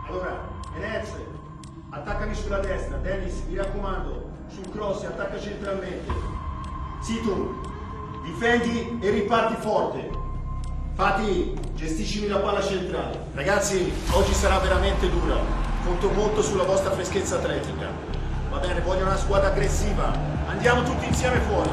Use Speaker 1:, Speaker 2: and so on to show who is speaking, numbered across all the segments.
Speaker 1: Allora, Enez, attaccami sulla destra. Dennis, mi raccomando, sul cross, attacca centralmente. Situ, difendi e riparti forte. Fati, gestiscimi la palla centrale. Ragazzi, oggi sarà veramente dura. Conto molto sulla vostra freschezza atletica. Va bene, voglio una squadra aggressiva. Andiamo tutti insieme fuori.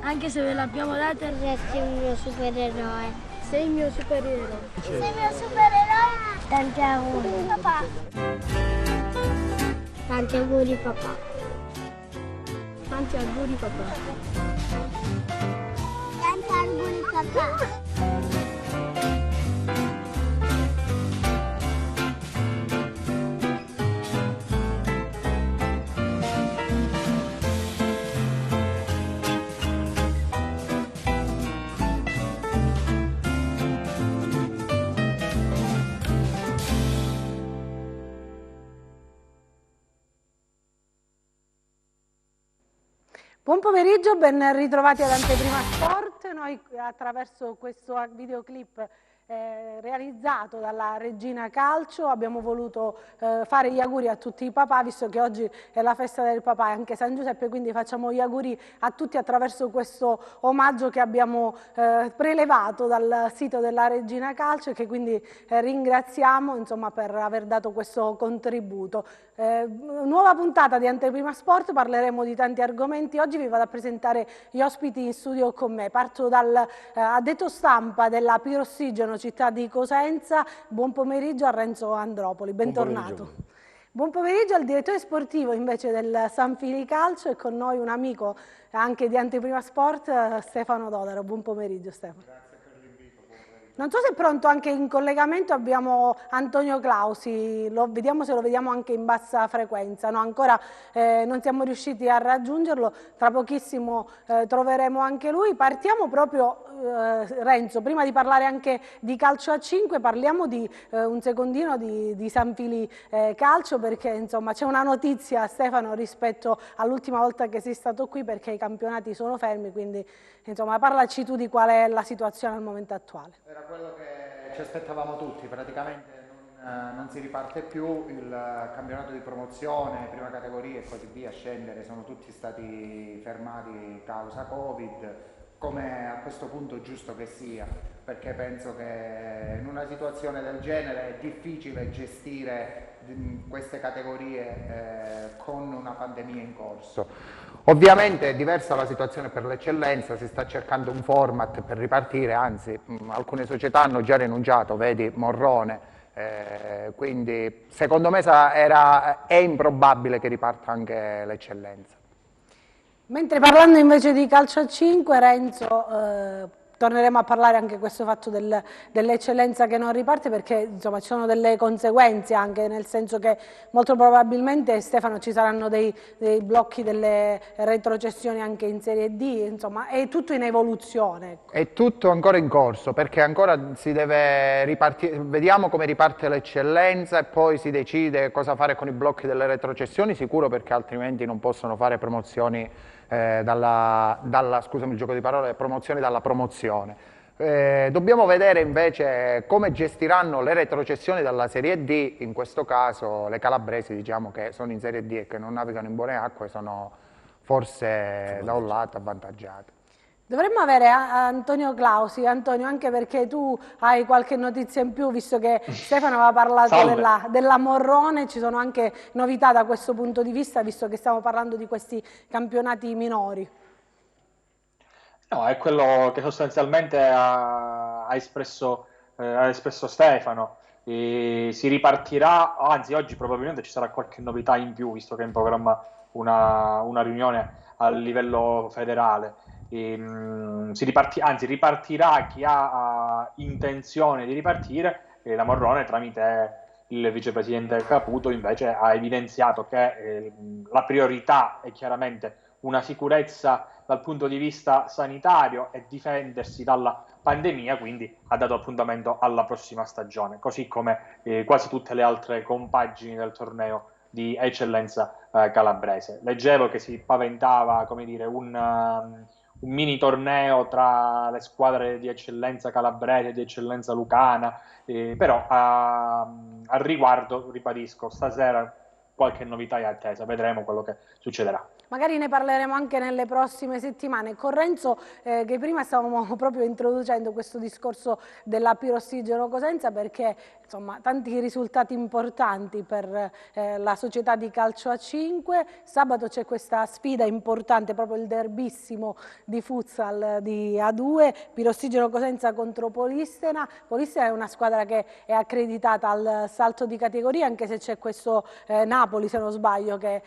Speaker 2: Anche se ve l'abbiamo data, resti un mio supereroe.
Speaker 3: Sei il mio supereroe.
Speaker 2: Sei il mio supereroe. Tanti auguri, papà. Tanti auguri, papà.
Speaker 3: Tanti auguri, papà.
Speaker 2: Tanti auguri, papà.
Speaker 3: Buon pomeriggio, ben ritrovati ad Anteprima Sport. Noi attraverso questo videoclip realizzato dalla Regina Calcio abbiamo voluto fare gli auguri a tutti i papà, visto che oggi è la festa del papà e anche San Giuseppe, quindi facciamo gli auguri a tutti attraverso questo omaggio che abbiamo prelevato dal sito della Regina Calcio e che quindi ringraziamo, insomma, per aver dato questo contributo. Nuova puntata di Anteprima Sport, parleremo di tanti argomenti. Oggi vi vado a presentare gli ospiti in studio con me. Parto dal addetto stampa della Pirossigeno città di Cosenza. Buon pomeriggio a Renzo Andropoli, bentornato. Buon pomeriggio al direttore sportivo invece del San Fili Calcio e con noi un amico anche di Anteprima Sport, Stefano Dodaro. Buon pomeriggio Stefano.
Speaker 4: Grazie per l'invito, buon pomeriggio.
Speaker 3: Non so se è pronto, anche in collegamento abbiamo Antonio Clausi, vediamo se lo vediamo anche in bassa frequenza, no? Ancora non siamo riusciti a raggiungerlo, tra pochissimo troveremo anche lui. Partiamo proprio, Renzo, prima di parlare anche di calcio a 5, parliamo di un secondino di San Fili Calcio, perché insomma c'è una notizia, Stefano, rispetto all'ultima volta che sei stato qui, perché i campionati sono fermi, quindi insomma parlaci tu di qual è la situazione al momento attuale.
Speaker 4: Era quello che ci aspettavamo tutti, praticamente non si riparte più, il campionato di promozione, prima categoria e così via, scendere, sono tutti stati fermati causa Covid, come a questo punto è giusto che sia, perché penso che in una situazione del genere è difficile gestire queste categorie con una pandemia in corso. Ovviamente è diversa la situazione per l'eccellenza, si sta cercando un format per ripartire, anzi alcune società hanno già rinunciato, vedi Morrone, quindi secondo me è improbabile che riparta anche l'eccellenza.
Speaker 3: Mentre parlando invece di calcio a 5, Renzo, torneremo a parlare anche questo fatto dell'eccellenza che non riparte, perché insomma ci sono delle conseguenze, anche nel senso che molto probabilmente, Stefano, ci saranno dei blocchi, delle retrocessioni anche in Serie D, insomma è tutto in evoluzione.
Speaker 4: È tutto ancora in corso, perché ancora si deve ripartire, vediamo come riparte l'eccellenza e poi si decide cosa fare con i blocchi delle retrocessioni, sicuro, perché altrimenti non possono fare promozioni scusami il gioco di parole, promozioni dalla promozione. Dobbiamo vedere invece come gestiranno le retrocessioni dalla Serie D, in questo caso le calabresi, diciamo, che sono in Serie D e che non navigano in buone acque, sono forse da un lato avvantaggiate.
Speaker 3: Dovremmo avere Antonio Clausi. Antonio, anche perché tu hai qualche notizia in più, visto che Stefano aveva parlato della Morrone, ci sono anche novità da questo punto di vista, visto che stiamo parlando di questi campionati minori.
Speaker 5: No, è quello che sostanzialmente ha espresso Stefano. Si ripartirà, anzi oggi probabilmente ci sarà qualche novità in più, visto che è in programma una riunione a livello federale. Ripartirà chi ha intenzione di ripartire, e la Morrone tramite il vicepresidente Caputo invece ha evidenziato che la priorità è chiaramente una sicurezza dal punto di vista sanitario e difendersi dalla pandemia, quindi ha dato appuntamento alla prossima stagione, così come quasi tutte le altre compagini del torneo di eccellenza calabrese. Leggevo che si paventava, come dire, un mini torneo tra le squadre di eccellenza calabrese e di eccellenza lucana, però al riguardo, ribadisco, stasera qualche novità è attesa, vedremo quello che succederà.
Speaker 3: Magari ne parleremo anche nelle prossime settimane. Con Renzo, che prima stavamo proprio introducendo questo discorso della Pirossigeno Cosenza, perché insomma tanti risultati importanti per la società di calcio a 5. Sabato c'è questa sfida importante, proprio il derbissimo di futsal di A2, Pirossigeno Cosenza contro Polistena. Polistena è una squadra che è accreditata al salto di categoria, anche se c'è questo Napoli, se non sbaglio, che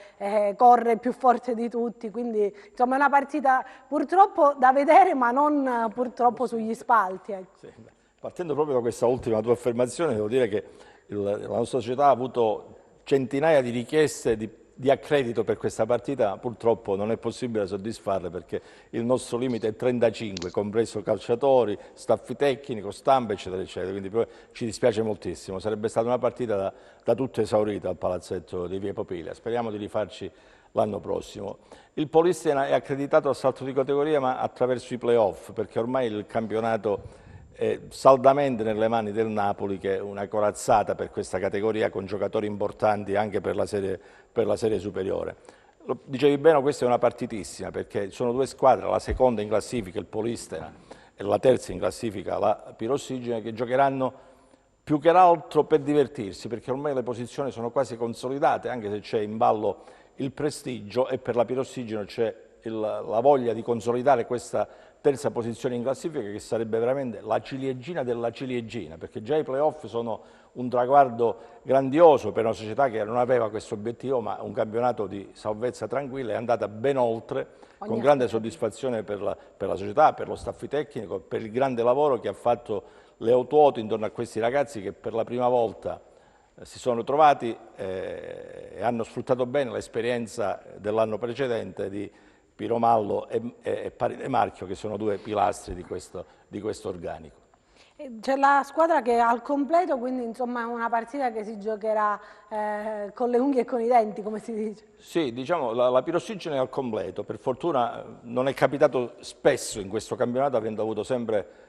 Speaker 3: corre più forte di tutti, quindi insomma è una partita purtroppo da vedere, ma non purtroppo sugli spalti. Ecco.
Speaker 6: Sì, partendo proprio da questa ultima tua affermazione, devo dire che la nostra società ha avuto centinaia di richieste di accredito per questa partita, purtroppo non è possibile soddisfarle perché il nostro limite è 35, compreso calciatori, staff tecnico, stampa, eccetera, eccetera, quindi ci dispiace moltissimo, sarebbe stata una partita da tutto esaurita al palazzetto di Via Popilia, speriamo di rifarci l'anno prossimo. Il Polistena è accreditato al salto di categoria ma attraverso i playoff, perché ormai il campionato è saldamente nelle mani del Napoli, che è una corazzata per questa categoria con giocatori importanti anche per la serie superiore. Lo dicevi bene, questa è una partitissima perché sono due squadre, la seconda in classifica il Polistena e la terza in classifica la Pirossigene, che giocheranno più che altro per divertirsi, perché ormai le posizioni sono quasi consolidate, anche se c'è in ballo il prestigio, e per la Pirossigeno c'è la voglia di consolidare questa terza posizione in classifica, che sarebbe veramente la ciliegina della ciliegina, perché già i playoff sono un traguardo grandioso per una società che non aveva questo obiettivo, ma un campionato di salvezza tranquilla, è andata ben oltre, con grande soddisfazione per la società, per lo staff tecnico, per il grande lavoro che ha fatto Leo Tuoto intorno a questi ragazzi che per la prima volta si sono trovati e hanno sfruttato bene l'esperienza dell'anno precedente di Piromallo e Paride Marchio, che sono due pilastri di questo organico.
Speaker 3: C'è la squadra che è al completo, quindi insomma è una partita che si giocherà con le unghie e con i denti, come si dice. Sì,
Speaker 6: diciamo la Pirossigene è al completo, per fortuna non è capitato spesso in questo campionato, avendo avuto sempre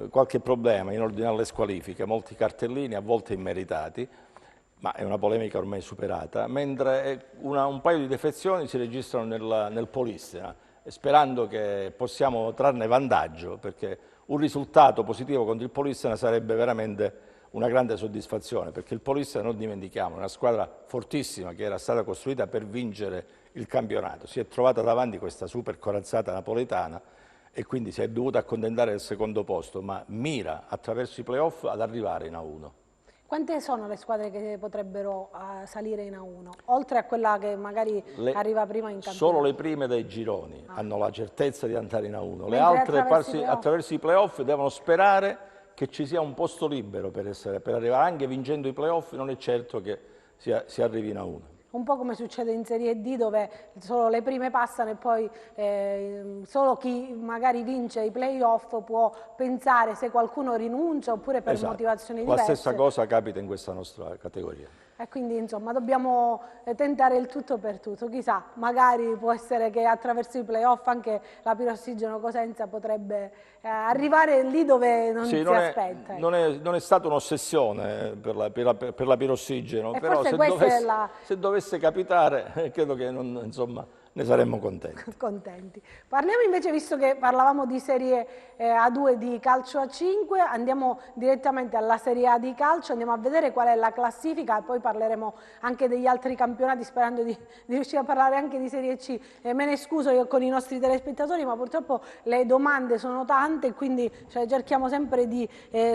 Speaker 6: qualche problema in ordine alle squalifiche, molti cartellini, a volte immeritati, ma è una polemica ormai superata, mentre un paio di defezioni si registrano nel Polistena, sperando che possiamo trarne vantaggio, perché un risultato positivo contro il Polistena sarebbe veramente una grande soddisfazione, perché il Polistena, non dimentichiamo, è una squadra fortissima che era stata costruita per vincere il campionato, si è trovata davanti questa super corazzata napoletana e quindi si è dovuta accontentare del secondo posto, ma mira attraverso i playoff ad arrivare in A1.
Speaker 3: Quante sono le squadre che potrebbero salire in A1, oltre a quella che magari arriva prima in campionato?
Speaker 6: Solo le prime dei gironi hanno la certezza di andare in A1, le altre attraverso i playoff devono sperare che ci sia un posto libero per arrivare, anche vincendo i playoff non è certo che si arrivi in A1.
Speaker 3: Un po' come succede in Serie D, dove solo le prime passano e poi solo chi magari vince i playoff può pensare se qualcuno rinuncia oppure per motivazioni diverse.
Speaker 6: La stessa cosa capita in questa nostra categoria.
Speaker 3: E quindi insomma dobbiamo tentare il tutto per tutto, chissà, magari può essere che attraverso i playoff anche la Pirossigeno Cosenza potrebbe arrivare lì dove non si aspetta.
Speaker 6: Non è stata un'ossessione per la Pirossigeno,
Speaker 3: E
Speaker 6: però
Speaker 3: forse
Speaker 6: se dovesse capitare credo che insomma, ne saremmo contenti.
Speaker 3: Parliamo invece, visto che parlavamo di Serie A2 di calcio a 5, andiamo direttamente alla Serie A di calcio, andiamo a vedere qual è la classifica e poi parleremo anche degli altri campionati sperando di riuscire a parlare anche di Serie C. Me ne scuso io con i nostri telespettatori, ma purtroppo le domande sono tante e quindi cerchiamo sempre di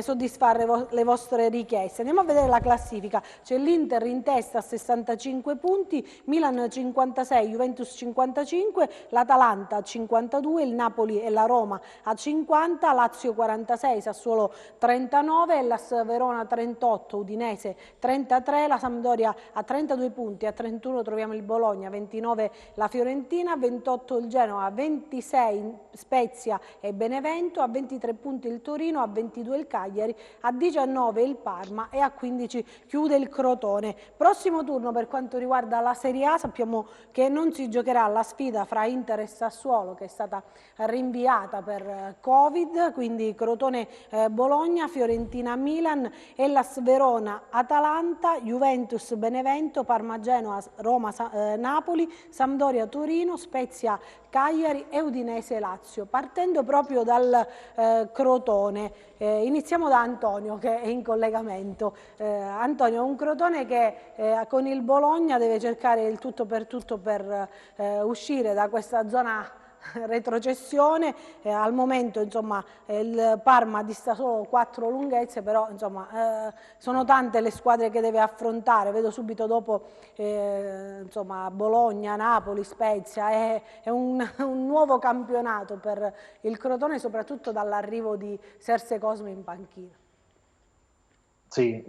Speaker 3: soddisfare le vostre richieste. Andiamo a vedere la classifica, c'è l'Inter in testa a 65 punti, Milan 56, Juventus 55, l'Atalanta a 52, il Napoli e la Roma a 50, Lazio 46, Sassuolo 39, Hellas Verona 38, Udinese 33, la Sampdoria a 32 punti, a 31 troviamo il Bologna, 29 la Fiorentina, 28 il Genoa, 26 Spezia e Benevento, a 23 punti il Torino, a 22 il Cagliari, a 19 il Parma e a 15 chiude il Crotone. Prossimo turno per quanto riguarda la Serie A, sappiamo che non si giocherà la sfida fra Inter e Sassuolo, che è stata rinviata per Covid, quindi Crotone Bologna, Fiorentina Milan, Hellas Verona Atalanta, Juventus Benevento, Parma Genoa, Roma Napoli, Sampdoria Torino, Spezia Cagliari e Udinese Lazio. Partendo proprio dal Crotone, iniziamo da Antonio che è in collegamento. Antonio, un Crotone che con il Bologna deve cercare il tutto per uscire da questa zona retrocessione, al momento insomma il Parma dista solo 4 lunghezze, però insomma sono tante le squadre che deve affrontare, vedo subito dopo insomma Bologna, Napoli, Spezia, è un nuovo campionato per il Crotone, soprattutto dall'arrivo di Serse Cosmi in panchina.
Speaker 5: Sì,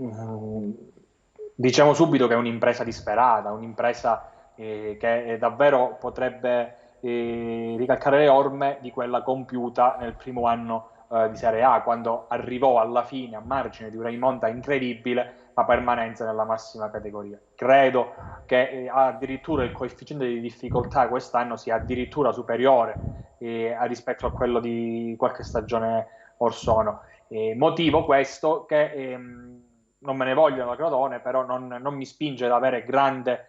Speaker 5: diciamo subito che è un'impresa disperata, un'impresa che davvero potrebbe ricalcare le orme di quella compiuta nel primo anno di Serie A, quando arrivò alla fine, a margine di una rimonta incredibile, la permanenza nella massima categoria. Credo che addirittura il coefficiente di difficoltà quest'anno sia addirittura superiore rispetto a quello di qualche stagione or sono. Motivo questo che non me ne vogliono da Crotone, però non mi spinge ad avere grande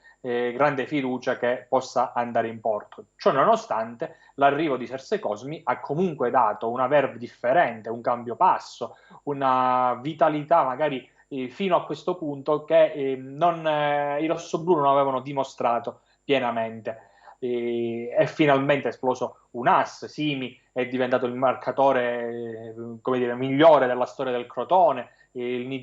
Speaker 5: fiducia che possa andare in porto. Ciò nonostante, l'arrivo di Serse Cosmi ha comunque dato una verve differente, un cambio passo, una vitalità magari fino a questo punto che i rossoblù non avevano dimostrato pienamente. È finalmente esploso un as. Simi è diventato il marcatore migliore della storia del Crotone, il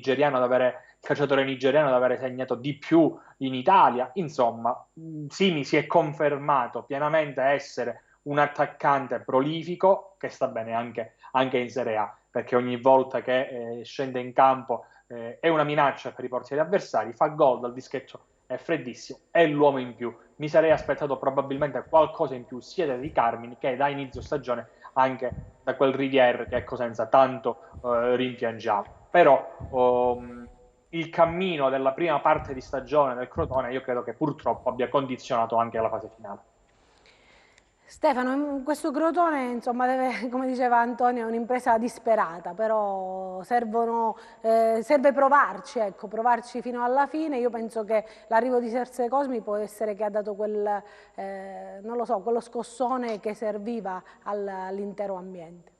Speaker 5: calciatore nigeriano ad avere segnato di più in Italia. Insomma, Simi si è confermato pienamente essere un attaccante prolifico che sta bene anche in Serie A, perché ogni volta che scende in campo è una minaccia per i portieri avversari, fa gol dal dischetto, è freddissimo, è l'uomo in più. Mi sarei aspettato probabilmente qualcosa in più sia da Di Carmine che da inizio stagione anche da quel Rivière che a Cosenza tanto rimpiangiamo. Però il cammino della prima parte di stagione del Crotone io credo che purtroppo abbia condizionato anche la fase finale.
Speaker 3: Stefano, questo Crotone, insomma, come diceva Antonio, è un'impresa disperata, però serve provarci, ecco, provarci fino alla fine. Io penso che l'arrivo di Serse Cosmi può essere che ha dato quello scossone che serviva all'intero ambiente.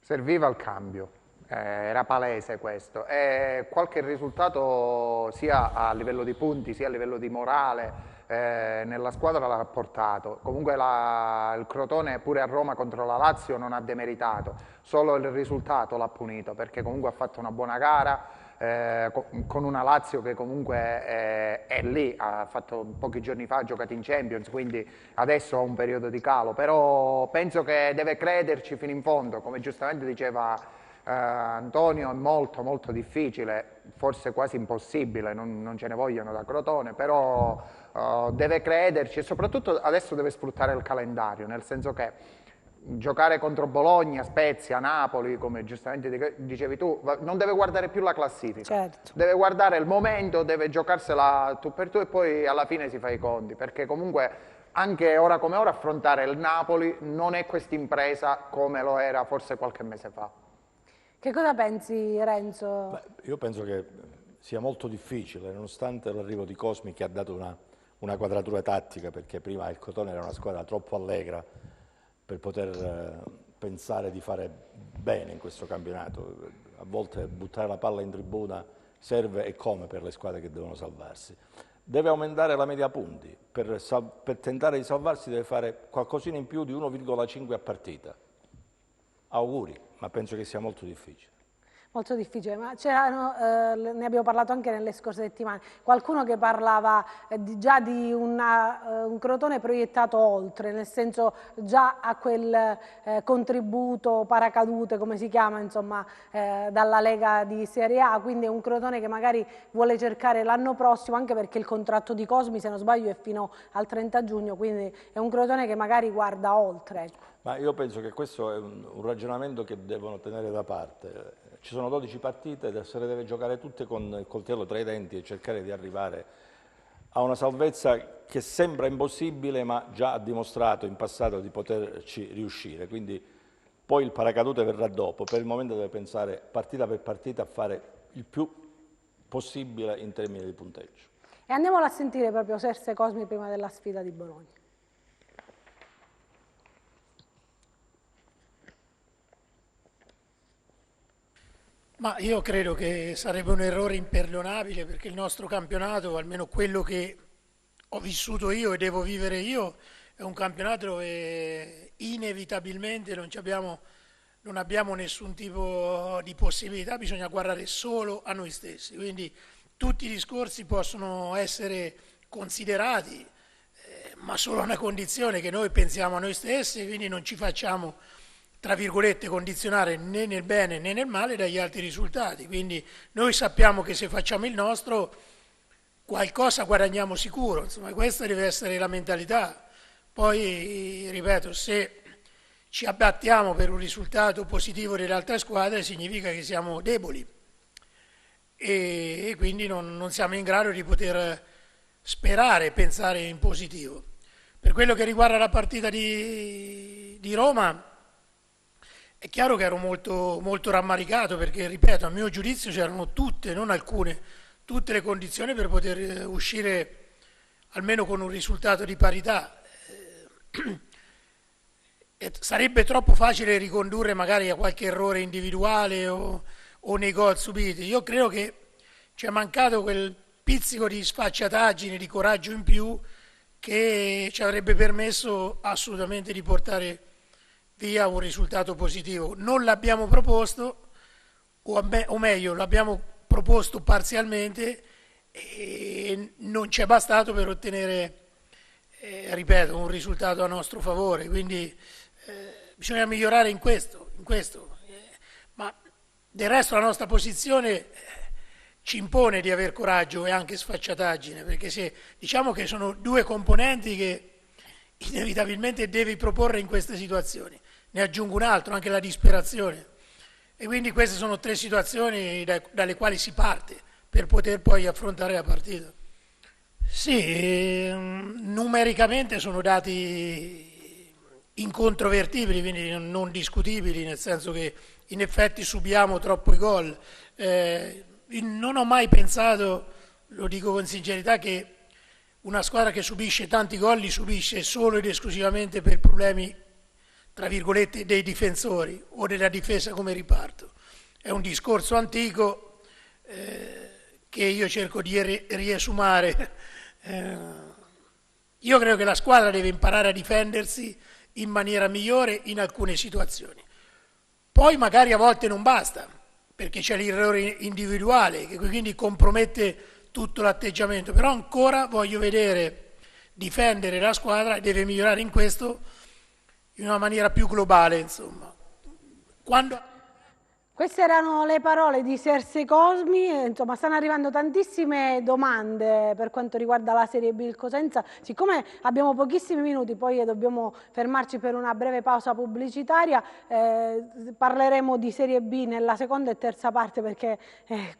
Speaker 7: Serviva il cambio. Era palese questo, e qualche risultato sia a livello di punti sia a livello di morale nella squadra l'ha portato. Comunque il Crotone pure a Roma contro la Lazio non ha demeritato, solo il risultato l'ha punito, perché comunque ha fatto una buona gara con una Lazio che comunque è lì, ha fatto pochi giorni fa, ha giocato in Champions, quindi adesso ha un periodo di calo, però penso che deve crederci fino in fondo, come giustamente diceva Antonio. È molto molto difficile, forse quasi impossibile, non ce ne vogliono da Crotone, però deve crederci e soprattutto adesso deve sfruttare il calendario, nel senso che giocare contro Bologna, Spezia, Napoli, come giustamente dicevi tu, non deve guardare più la classifica,
Speaker 3: Certo.
Speaker 7: deve guardare il momento, deve giocarsela tu per tu e poi alla fine si fa i conti, perché comunque anche ora come ora affrontare il Napoli non è questa impresa come lo era forse qualche mese fa.
Speaker 3: Che cosa pensi, Renzo?
Speaker 6: Beh, io penso che sia molto difficile, nonostante l'arrivo di Cosmi che ha dato una quadratura tattica, perché prima il Crotone era una squadra troppo allegra per poter pensare di fare bene in questo campionato. A volte buttare la palla in tribuna serve e come per le squadre che devono salvarsi. Deve aumentare la media punti, per tentare di salvarsi deve fare qualcosina in più di 1,5 a partita. Auguri, ma penso che sia molto difficile.
Speaker 3: Molto difficile, ma ne abbiamo parlato anche nelle scorse settimane. Qualcuno che parlava già di un Crotone proiettato oltre, nel senso già a quel contributo paracadute, come si chiama, insomma, dalla Lega di Serie A, quindi è un Crotone che magari vuole cercare l'anno prossimo, anche perché il contratto di Cosmi, se non sbaglio, è fino al 30 giugno, quindi è un Crotone che magari guarda oltre. Ecco.
Speaker 6: Ma io penso che questo è un ragionamento che devono tenere da parte. Ci sono 12 partite, se le deve giocare tutte con il coltello tra i denti e cercare di arrivare a una salvezza che sembra impossibile, ma già ha dimostrato in passato di poterci riuscire. Quindi poi il paracadute verrà dopo. Per il momento deve pensare partita per partita a fare il più possibile in termini di punteggio.
Speaker 3: E andiamola a sentire proprio Serse Cosmi prima della sfida di Bologna.
Speaker 8: Ma io credo che sarebbe un errore imperdonabile, perché il nostro campionato, almeno quello che ho vissuto io e devo vivere io, è un campionato dove inevitabilmente non abbiamo nessun tipo di possibilità, bisogna guardare solo a noi stessi. Quindi tutti i discorsi possono essere considerati, ma solo a una condizione, che noi pensiamo a noi stessi e quindi non ci facciamo, tra virgolette, condizionare né nel bene né nel male dagli altri risultati. Quindi noi sappiamo che se facciamo il nostro qualcosa guadagniamo sicuro, insomma questa deve essere la mentalità. Poi, ripeto, se ci abbattiamo per un risultato positivo delle altre squadre significa che siamo deboli e quindi non siamo in grado di poter sperare e pensare in positivo. Per quello che riguarda la partita di Roma, è chiaro che ero molto, molto rammaricato, perché, ripeto, a mio giudizio c'erano tutte, non alcune, tutte le condizioni per poter uscire almeno con un risultato di parità. E sarebbe troppo facile ricondurre magari a qualche errore individuale o nei gol subiti. Io credo che ci è mancato quel pizzico di sfacciataggine, di coraggio in più che ci avrebbe permesso assolutamente di portare via un risultato positivo. Non l'abbiamo proposto, o meglio, l'abbiamo proposto parzialmente e non ci è bastato per ottenere, ripeto, un risultato a nostro favore. Quindi bisogna migliorare in questo. Ma del resto la nostra posizione ci impone di aver coraggio e anche sfacciataggine, perché se diciamo che sono due componenti che inevitabilmente devi proporre in queste situazioni. Ne aggiungo un altro, anche la disperazione. E quindi queste sono tre situazioni dalle quali si parte per poter poi affrontare la partita. Sì, numericamente sono dati incontrovertibili, quindi non discutibili, nel senso che in effetti subiamo troppo i gol. Non ho mai pensato, lo dico con sincerità, che una squadra che subisce tanti gol li subisce solo ed esclusivamente per problemi, tra virgolette, dei difensori o della difesa come riparto. È un discorso antico che io cerco di riesumare. Io credo che la squadra deve imparare a difendersi in maniera migliore in alcune situazioni. Poi magari a volte non basta, perché c'è l'errore individuale che quindi compromette tutto l'atteggiamento, però ancora voglio vedere difendere la squadra e deve migliorare in questo in una maniera più globale, insomma.
Speaker 3: Queste erano le parole di Serse Cosmi, insomma stanno arrivando tantissime domande per quanto riguarda la Serie B il Cosenza. Siccome abbiamo pochissimi minuti, poi dobbiamo fermarci per una breve pausa pubblicitaria, parleremo di Serie B nella seconda e terza parte perché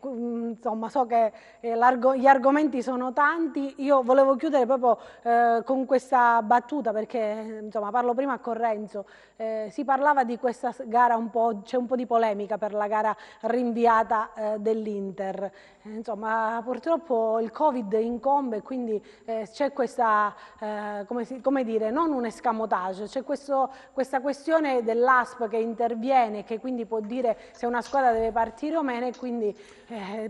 Speaker 3: insomma so che gli argomenti sono tanti. Io volevo chiudere proprio con questa battuta perché insomma parlo prima con Renzo. Si parlava di questa gara c'è un po' di polemica per la gara rinviata dell'Inter. Insomma, purtroppo il Covid incombe e quindi c'è questa, come dire, non un escamotage, c'è questa questione dell'ASP che interviene, che quindi può dire se una squadra deve partire o meno e quindi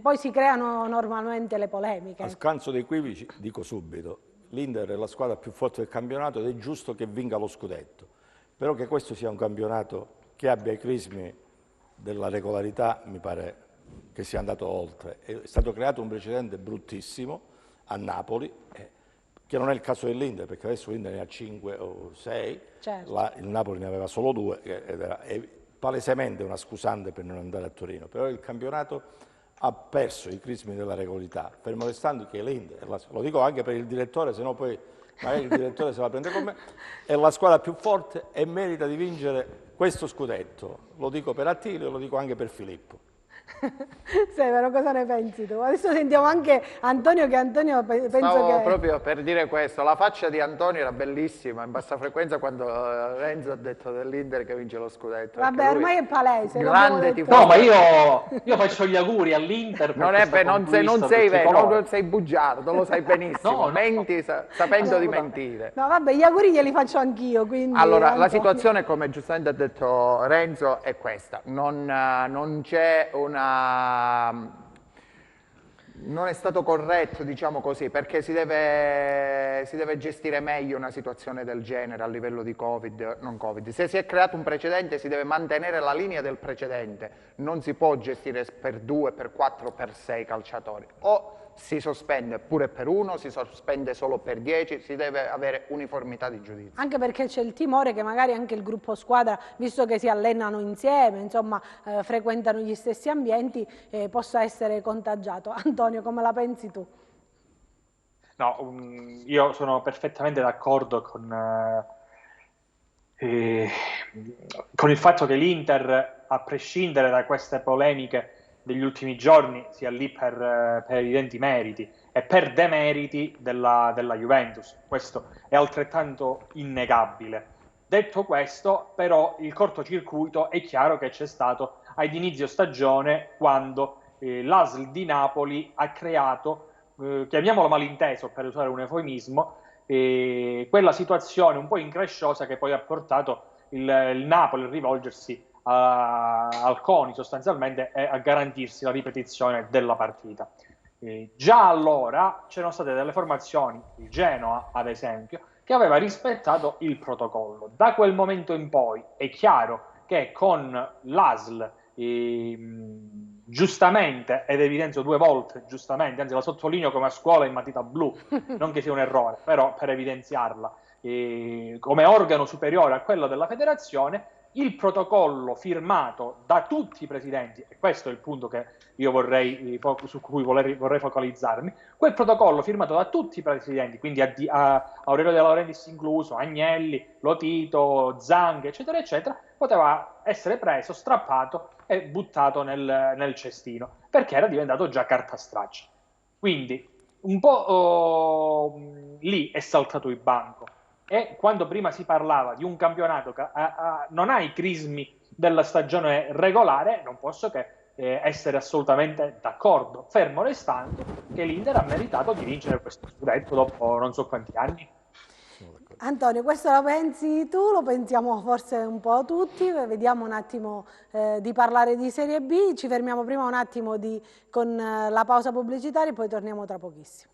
Speaker 3: poi si creano normalmente le polemiche.
Speaker 6: A scanso dei equivoci dico subito, l'Inter è la squadra più forte del campionato ed è giusto che vinca lo scudetto, però che questo sia un campionato che abbia i crismi della regolarità mi pare che sia andato oltre. È stato creato un precedente bruttissimo a Napoli, che non è il caso dell'Inter, perché adesso l'Inter ne ha 5 o 6, certo. Il Napoli ne aveva solo 2, ed era palesemente una scusante per non andare a Torino, però il campionato ha perso i crismi della regolarità, fermo restando che l'Inter, lo dico anche per il direttore, se no poi magari il direttore se la prende con me, è la squadra più forte e merita di vincere questo scudetto. Lo dico per Attilio e lo dico anche per Filippo.
Speaker 3: Severo, cosa ne pensi tu? Adesso sentiamo anche Antonio, che Antonio penso
Speaker 7: Stavo proprio per dire questo, la faccia di Antonio era bellissima in bassa frequenza quando Renzo ha detto dell'Inter che vince lo scudetto.
Speaker 3: Vabbè, ormai è palese.
Speaker 7: Grande tifoso.
Speaker 5: No, ma io faccio gli auguri all'Inter.
Speaker 7: Non sei bugiardo, lo sai benissimo, menti sapendo di mentire.
Speaker 3: No, vabbè, gli auguri glieli faccio anch'io, quindi...
Speaker 7: Allora, la situazione, come giustamente ha detto Renzo, è questa. Non c'è non è stato corretto, diciamo così, perché si deve gestire meglio una situazione del genere a livello di Covid, non Covid. Se si è creato un precedente si deve mantenere la linea del precedente, non si può gestire per 2, per 4, per 6 calciatori. O si sospende pure per 1, si sospende solo per 10, si deve avere uniformità di giudizio.
Speaker 3: Anche perché c'è il timore che magari anche il gruppo squadra, visto che si allenano insieme, insomma, frequentano gli stessi ambienti, possa essere contagiato. Antonio, come la pensi tu?
Speaker 5: No, io sono perfettamente d'accordo con il fatto che l'Inter, a prescindere da queste polemiche degli ultimi giorni, sia lì per evidenti meriti e per demeriti della Juventus. Questo è altrettanto innegabile. Detto questo, però, il cortocircuito è chiaro che c'è stato ad inizio stagione, quando l'ASL di Napoli ha creato, chiamiamolo malinteso per usare un eufemismo, quella situazione un po' incresciosa che poi ha portato il Napoli a rivolgersi al CONI sostanzialmente e a garantirsi la ripetizione della partita. Già allora c'erano state delle formazioni, il Genoa ad esempio, che aveva rispettato il protocollo. Da quel momento in poi è chiaro che con l'ASL giustamente, ed evidenzio 2 volte giustamente, anzi la sottolineo come a scuola in matita blu, non che sia un errore, però per evidenziarla, come organo superiore a quello della federazione, il protocollo firmato da tutti i presidenti, e questo è il punto che io su cui vorrei focalizzarmi, quel protocollo firmato da tutti i presidenti, quindi Aurelio De Laurentiis incluso, Agnelli, Lotito, Zang, eccetera, eccetera, poteva essere preso, strappato e buttato nel cestino, perché era diventato già carta straccia. Quindi un po' lì è saltato il banco. E quando prima si parlava di un campionato che non ha i crismi della stagione regolare, non posso che essere assolutamente d'accordo, fermo restando che l'Inter ha meritato di vincere questo scudetto dopo non so quanti anni.
Speaker 3: Antonio, questo lo pensi tu, lo pensiamo forse un po' tutti, vediamo un attimo di parlare di Serie B, ci fermiamo prima un attimo con la pausa pubblicitaria e poi torniamo tra pochissimo.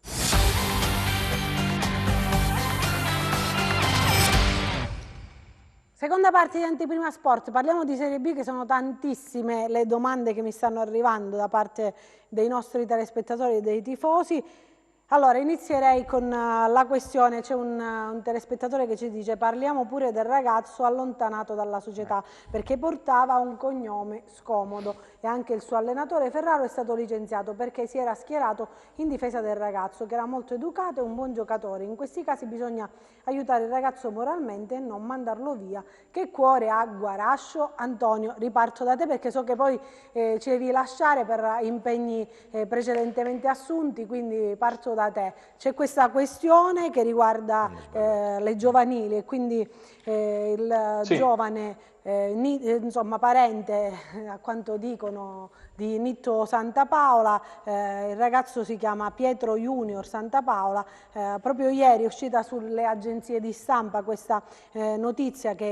Speaker 3: Seconda parte di Anteprima Sport, parliamo di Serie B, che sono tantissime le domande che mi stanno arrivando da parte dei nostri telespettatori e dei tifosi. Allora, inizierei con la questione, c'è un telespettatore che ci dice parliamo pure del ragazzo allontanato dalla società perché portava un cognome scomodo e anche il suo allenatore Ferraro è stato licenziato perché si era schierato in difesa del ragazzo che era molto educato e un buon giocatore. In questi casi bisogna aiutare il ragazzo moralmente e non mandarlo via. Che cuore ha Guarascio? Antonio, riparto da te perché so che poi ci devi lasciare per impegni precedentemente assunti, quindi parto da te. C'è questa questione che riguarda le giovanili e quindi il giovane insomma parente a quanto dicono di Nitto Santapaola, il ragazzo si chiama Pietro Junior Santapaola, proprio ieri è uscita sulle agenzie di stampa questa notizia che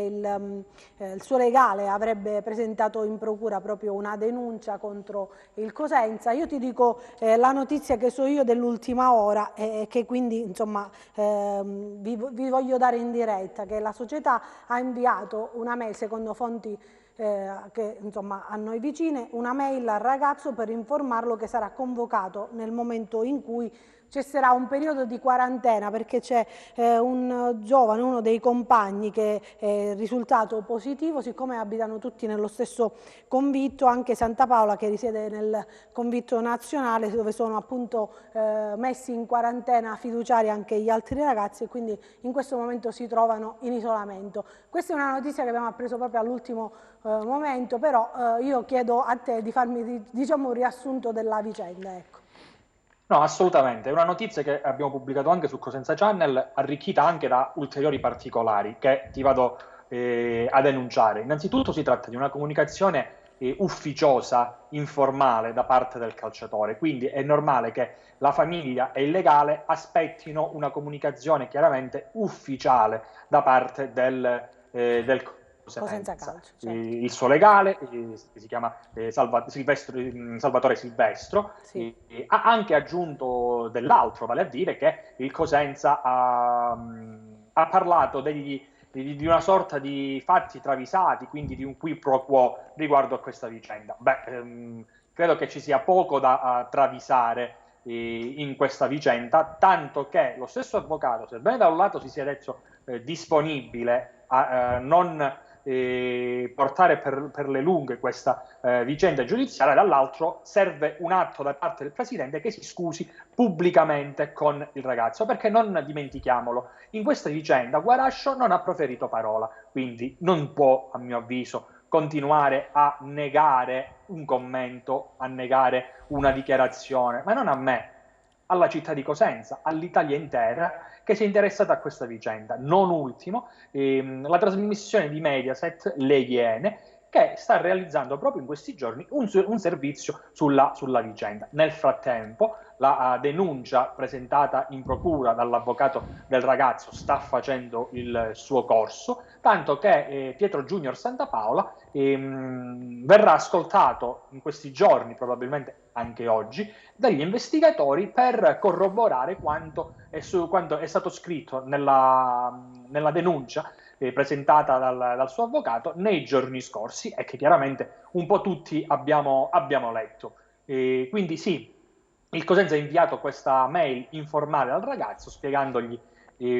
Speaker 3: il suo legale avrebbe presentato in procura proprio una denuncia contro il Cosenza. Io ti dico la notizia che so io dell'ultima ora e che quindi insomma vi voglio dare in diretta, che la società ha inviato una mail, secondo fonti che insomma a noi vicine, una mail al ragazzo per informarlo che sarà convocato nel momento in cui cesserà un periodo di quarantena perché c'è un giovane, uno dei compagni che è risultato positivo, siccome abitano tutti nello stesso convitto, anche Santapaola che risiede nel convitto nazionale dove sono appunto messi in quarantena fiduciari anche gli altri ragazzi e quindi in questo momento si trovano in isolamento. Questa è una notizia che abbiamo appreso proprio all'ultimo momento, però io chiedo a te di farmi diciamo un riassunto della vicenda. Ecco.
Speaker 5: No, assolutamente, è una notizia che abbiamo pubblicato anche su Cosenza Channel, arricchita anche da ulteriori particolari che ti vado a denunciare. Innanzitutto si tratta di una comunicazione ufficiosa, informale da parte del calciatore, quindi è normale che la famiglia e il legale aspettino una comunicazione chiaramente ufficiale da parte del
Speaker 3: Cosenza Calcio, certo.
Speaker 5: Il suo legale, che si chiama Salvatore Silvestro,
Speaker 3: sì.
Speaker 5: Ha anche aggiunto dell'altro, vale a dire che il Cosenza ha parlato di una sorta di fatti travisati, quindi di un qui pro quo riguardo a questa vicenda. Credo che ci sia poco da travisare in questa vicenda, tanto che lo stesso avvocato, sebbene da un lato si sia detto disponibile a non portare per le lunghe questa vicenda giudiziaria, dall'altro serve un atto da parte del presidente che si scusi pubblicamente con il ragazzo, perché non dimentichiamolo, in questa vicenda Guarascio non ha proferito parola, quindi non può, a mio avviso, continuare a negare un commento, a negare una dichiarazione, ma non a me, alla città di Cosenza, all'Italia intera che si è interessata a questa vicenda. Non ultimo, la trasmissione di Mediaset, Le Iene, che sta realizzando proprio in questi giorni un servizio sulla vicenda. Nel frattempo, la denuncia presentata in procura dall'avvocato del ragazzo sta facendo il suo corso, tanto che Pietro Junior Santapaola verrà ascoltato in questi giorni, probabilmente anche oggi, dagli investigatori per corroborare quanto è stato scritto nella denuncia presentata dal suo avvocato nei giorni scorsi e che chiaramente un po' tutti abbiamo letto. Quindi sì, il Cosenza ha inviato questa mail informale al ragazzo spiegandogli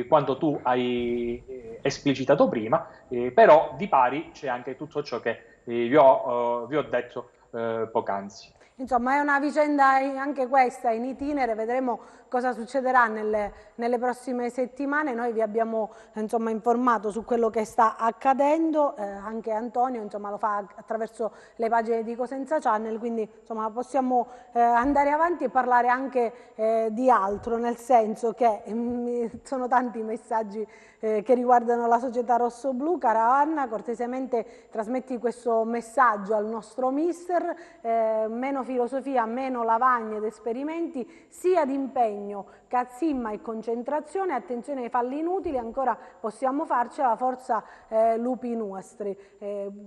Speaker 5: quanto tu hai esplicitato prima, però di pari c'è anche tutto ciò che vi ho detto poc'anzi.
Speaker 3: Insomma è una vicenda anche questa in itinere, vedremo cosa succederà nelle prossime settimane. Noi vi abbiamo insomma informato su quello che sta accadendo, anche Antonio insomma lo fa attraverso le pagine di Cosenza Channel, quindi insomma possiamo andare avanti e parlare anche di altro, nel senso che sono tanti i messaggi che riguardano la società rossoblu. Cara Anna, cortesemente trasmetti questo messaggio al nostro mister, meno filosofia, meno lavagne ed esperimenti, sia di impegno, cazzimma e concentrazione, attenzione ai falli inutili, ancora possiamo farcela, forza lupi nostri.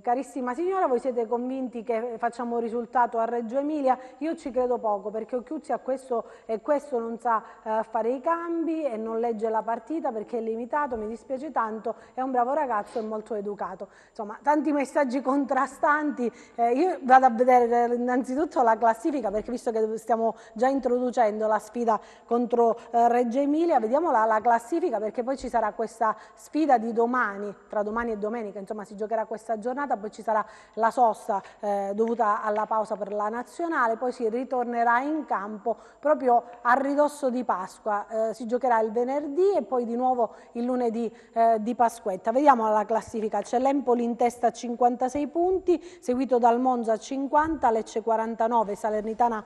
Speaker 3: Carissima signora, voi siete convinti che facciamo risultato a Reggio Emilia? Io ci credo poco, perché Occhiuzzi a questo e questo non sa fare i cambi e non legge la partita perché è limitato, mi dispiace tanto, è un bravo ragazzo e molto educato. Insomma, tanti messaggi contrastanti. Io vado a vedere innanzitutto alla classifica, perché visto che stiamo già introducendo la sfida contro Reggio Emilia, vediamo la classifica, perché poi ci sarà questa sfida di domani, tra domani e domenica, insomma si giocherà questa giornata, poi ci sarà la sosta dovuta alla pausa per la nazionale, poi si ritornerà in campo proprio a ridosso di Pasqua, si giocherà il venerdì e poi di nuovo il lunedì di Pasquetta. Vediamo la classifica, c'è l'Empoli in testa a 56 punti, seguito dal Monza 50, Lecce 49, Salernitana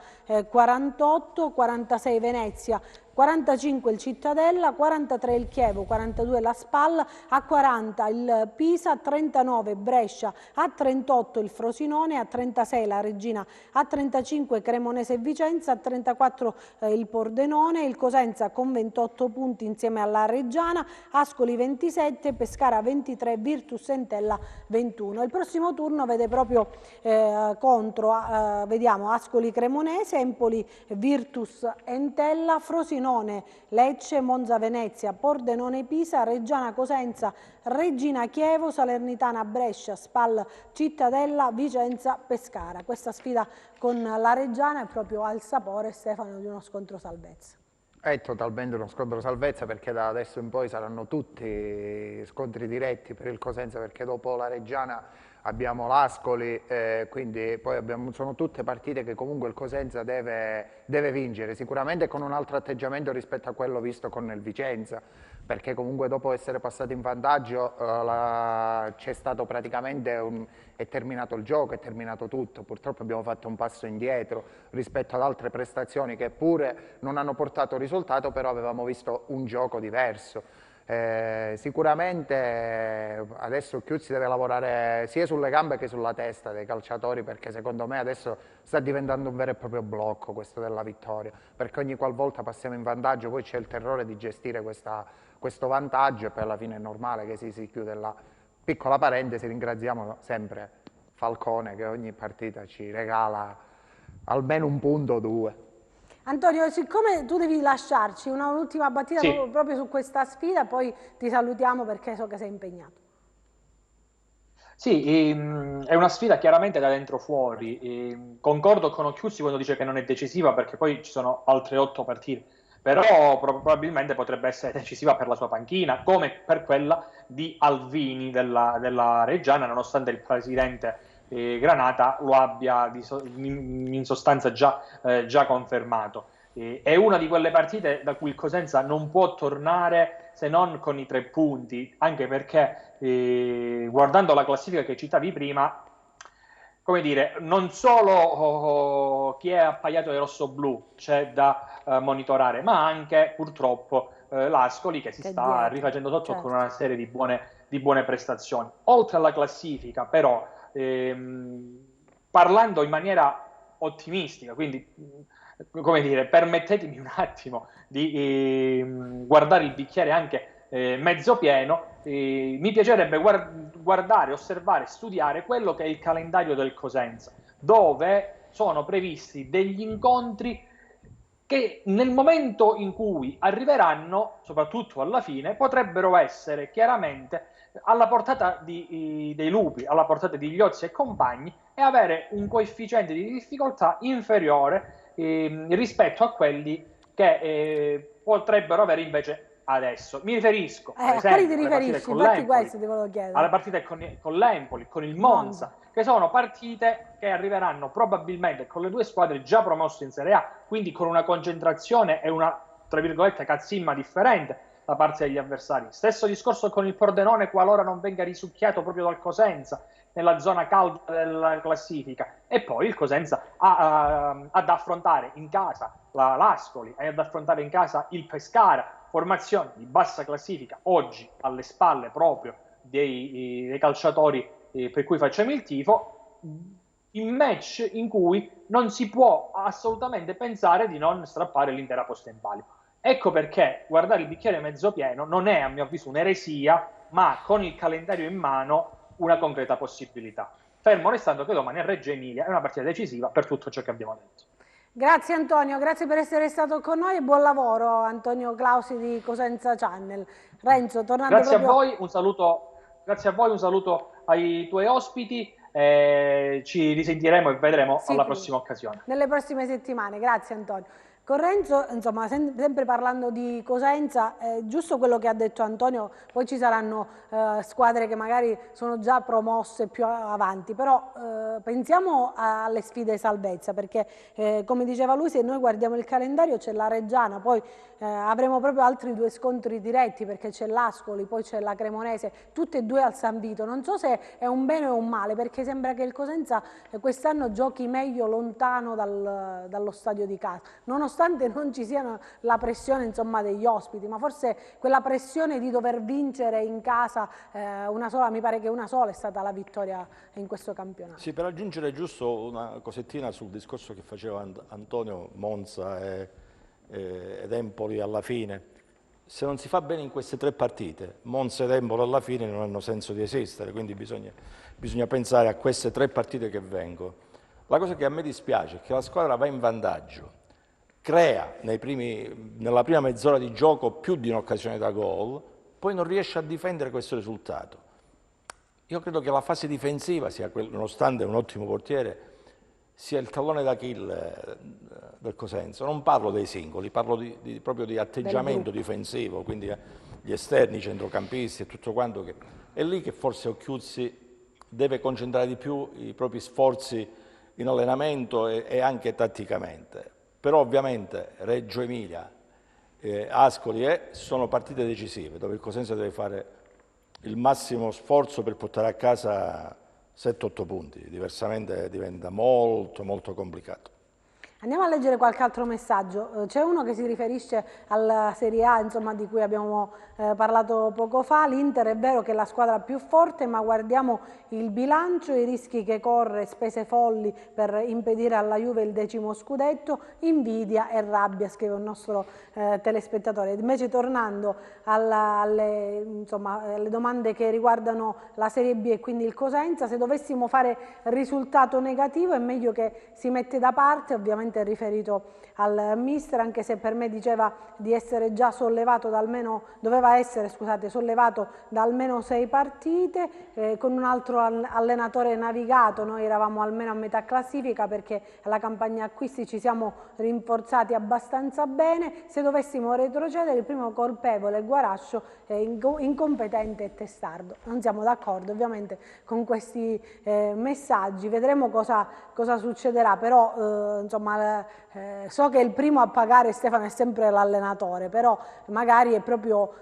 Speaker 3: 48, 46 Venezia, 45 il Cittadella, 43 il Chievo, 42 la Spal, a 40 il Pisa, a 39 Brescia, a 38 il Frosinone, a 36 la Regina, a 35 Cremonese e Vicenza, a 34 il Pordenone, il Cosenza con 28 punti insieme alla Reggiana, Ascoli 27, Pescara 23, Virtus Entella 21. Il prossimo turno vede proprio contro, vediamo Ascoli Cremonese, Empoli Virtus Entella, Frosinone Lecce, Monza Venezia, Pordenone Pisa, Reggiana Cosenza, Regina Chievo, Salernitana Brescia, Spal Cittadella, Vicenza Pescara. Questa sfida con la Reggiana è proprio al sapore, Stefano, di uno scontro salvezza.
Speaker 7: È totalmente uno scontro salvezza, perché da adesso in poi saranno tutti scontri diretti per il Cosenza, perché dopo la Reggiana abbiamo l'Ascoli, quindi poi sono tutte partite che comunque il Cosenza deve vincere, sicuramente con un altro atteggiamento rispetto a quello visto con il Vicenza, perché comunque dopo essere passati in vantaggio c'è stato praticamente è terminato il gioco, è terminato tutto. Purtroppo abbiamo fatto un passo indietro rispetto ad altre prestazioni che pure non hanno portato risultato, però avevamo visto un gioco diverso. Sicuramente adesso Chiuzzi deve lavorare sia sulle gambe che sulla testa dei calciatori, perché secondo me adesso sta diventando un vero e proprio blocco questo della vittoria, perché ogni qualvolta passiamo in vantaggio poi c'è il terrore di gestire questo vantaggio, e poi alla fine è normale che si chiude la piccola parentesi. Ringraziamo sempre Falcone che ogni partita ci regala almeno un punto o due.
Speaker 3: Antonio, siccome tu devi lasciarci un'ultima battuta proprio su questa sfida, poi ti salutiamo perché so che sei impegnato.
Speaker 5: Sì, è una sfida chiaramente da dentro fuori. Concordo con Occhiuzzi quando dice che non è decisiva, perché poi ci sono altre 8 partite, però probabilmente potrebbe essere decisiva per la sua panchina, come per quella di Alvini della Reggiana, nonostante il presidente Granata lo abbia in sostanza già confermato. È una di quelle partite da cui il Cosenza non può tornare se non con i 3 punti, anche perché guardando la classifica che citavi prima, come dire, non solo chi è appaiato di rosso-blu c'è da monitorare, ma anche purtroppo l'Ascoli che si sta rifacendo sotto con una serie di buone prestazioni. Oltre alla classifica, però, parlando in maniera ottimistica, quindi come dire, permettetemi un attimo di guardare il bicchiere anche mezzo pieno, mi piacerebbe guardare, osservare, studiare quello che è il calendario del Cosenza, dove sono previsti degli incontri che nel momento in cui arriveranno, soprattutto alla fine, potrebbero essere chiaramente alla portata dei lupi, alla portata di Ghiozzi e compagni, e avere un coefficiente di difficoltà inferiore rispetto a quelli che potrebbero avere invece adesso. Mi riferisco ad esempio alle partite con l'Empoli, con il Monza, che sono partite che arriveranno probabilmente con le 2 squadre già promosse in Serie A, quindi con una concentrazione e una, tra virgolette, cazzimma differente da parte degli avversari. Stesso discorso con il Pordenone, qualora non venga risucchiato proprio dal Cosenza nella zona calda della classifica, e poi il Cosenza ha da affrontare in casa l'Ascoli, e ad affrontare in casa il Pescara, formazioni di bassa classifica oggi alle spalle proprio dei calciatori per cui facciamo il tifo, in match in cui non si può assolutamente pensare di non strappare l'intera posta in palio. Ecco perché guardare il bicchiere mezzo pieno non è, a mio avviso, un'eresia, ma con il calendario in mano una concreta possibilità. Fermo restando che domani a Reggio Emilia è una partita decisiva per tutto ciò che abbiamo detto.
Speaker 3: Grazie Antonio, grazie per essere stato con noi e buon lavoro Antonio Clausi di Cosenza Channel. Renzo, tornando
Speaker 5: grazie a voi, un saluto ai tuoi ospiti ci risentiremo e vedremo
Speaker 3: Sì,
Speaker 5: alla prossima occasione.
Speaker 3: nelle prossime settimane. Grazie Antonio. Con Renzo, insomma, sempre parlando di Cosenza, giusto quello che ha detto Antonio, poi ci saranno squadre che magari sono già promosse più avanti, però pensiamo alle sfide salvezza, perché come diceva lui, se noi guardiamo il calendario c'è la Reggiana, poi avremo proprio altri 2 scontri diretti, perché c'è l'Ascoli, poi c'è la Cremonese, tutte e 2 al San Vito. Non so se è un bene o un male, perché sembra che il Cosenza quest'anno giochi meglio lontano dallo stadio di casa, nonostante non ci sia la pressione, insomma, degli ospiti, ma forse quella pressione di dover vincere in casa una sola, mi pare che una sola è stata la vittoria in questo campionato.
Speaker 6: Sì, per aggiungere giusto una cosettina sul discorso che faceva Antonio, Monza ed Empoli alla fine. Se non si fa bene in queste 3 partite, Monza ed Empoli alla fine non hanno senso di esistere, quindi bisogna pensare a queste 3 partite che vengono. La cosa che a me dispiace è che la squadra va in vantaggio, crea nella prima mezz'ora di gioco più di un'occasione da gol, poi non riesce a difendere questo risultato. Io credo che la fase difensiva, nonostante un ottimo portiere, sia il tallone d'Achille del Cosenza. Non parlo dei singoli, parlo proprio di atteggiamento difensivo, quindi gli esterni, i centrocampisti e tutto quanto. È lì che forse Occhiuzzi deve concentrare di più i propri sforzi in allenamento e anche tatticamente. Però ovviamente Reggio Emilia, Ascoli sono partite decisive, dove il Cosenza deve fare il massimo sforzo per portare a casa 7-8 punti, diversamente diventa molto molto complicato.
Speaker 3: Andiamo a leggere qualche altro messaggio. C'è uno che si riferisce alla Serie A, insomma, di cui abbiamo parlato poco fa. L'Inter è vero che è la squadra più forte, ma guardiamo il bilancio, i rischi che corre, spese folli per impedire alla Juve il 10° scudetto, invidia e rabbia, scrive un nostro telespettatore. Invece, tornando alle domande che riguardano la Serie B e quindi il Cosenza, se dovessimo fare risultato negativo è meglio che si mette da parte, ovviamente è riferito al mister, anche se per me diceva di essere già sollevato da almeno, doveva essere, scusate, sollevato da almeno 6 partite, con un altro allenatore navigato noi eravamo almeno a metà classifica, perché alla campagna acquisti ci siamo rinforzati abbastanza bene. Se dovessimo retrocedere, il primo colpevole è Guarascio, incompetente e testardo. Non siamo d'accordo ovviamente con questi messaggi, vedremo cosa succederà, però insomma so che il primo a pagare, Stefano, è sempre l'allenatore, però magari è proprio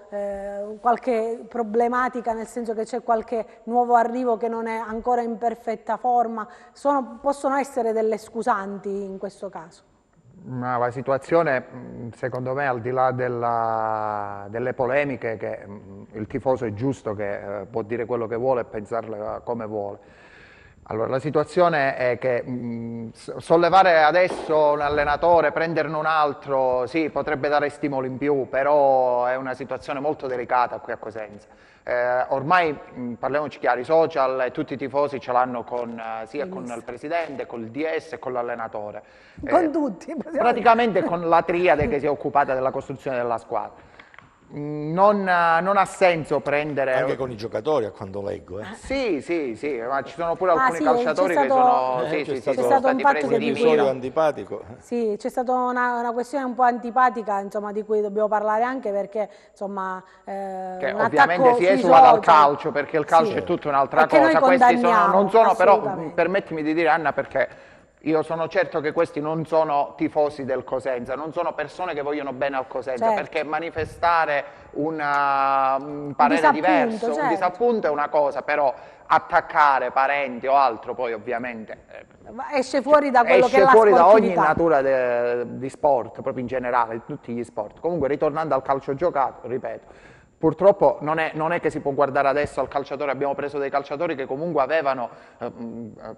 Speaker 3: qualche problematica, nel senso che c'è qualche nuovo arrivo che non è ancora in perfetta forma, possono essere delle scusanti in questo caso.
Speaker 7: Ma la situazione, secondo me, al di là delle polemiche, che il tifoso è giusto che può dire quello che vuole e pensarla come vuole. Allora, la situazione è che sollevare adesso un allenatore, prenderne un altro, sì, potrebbe dare stimolo in più, però è una situazione molto delicata qui a Cosenza. Ormai, parliamoci chiari, i social e tutti i tifosi ce l'hanno sia con il presidente, con il DS e con l'allenatore.
Speaker 3: Con tutti.
Speaker 7: Praticamente con la triade che si è occupata della costruzione della squadra. Non ha senso prendere...
Speaker 6: Anche con i giocatori, a quando leggo.
Speaker 7: Sì, ma ci sono pure alcuni calciatori che sono...
Speaker 3: C'è stato un fatto che
Speaker 6: episodio antipatico.
Speaker 3: Sì, c'è stata una questione un po' antipatica, insomma, di cui dobbiamo parlare anche, perché insomma...
Speaker 7: che ovviamente si esula dal calcio, perché il calcio è tutta un'altra cosa. Questi non sono però, permettimi di dire, Anna, perché... Io sono certo che questi non sono tifosi del Cosenza, non sono persone che vogliono bene al Cosenza, certo, perché manifestare un parere diverso, certo, un disappunto è una cosa, però attaccare parenti o altro poi ovviamente
Speaker 3: esce fuori da quello che è la
Speaker 7: fuori da ogni
Speaker 3: sportività.
Speaker 7: Natura di sport, proprio in generale, di tutti gli sport. Comunque, ritornando al calcio giocato, ripeto, purtroppo non è che si può guardare adesso al calciatore. Abbiamo preso dei calciatori che comunque avevano,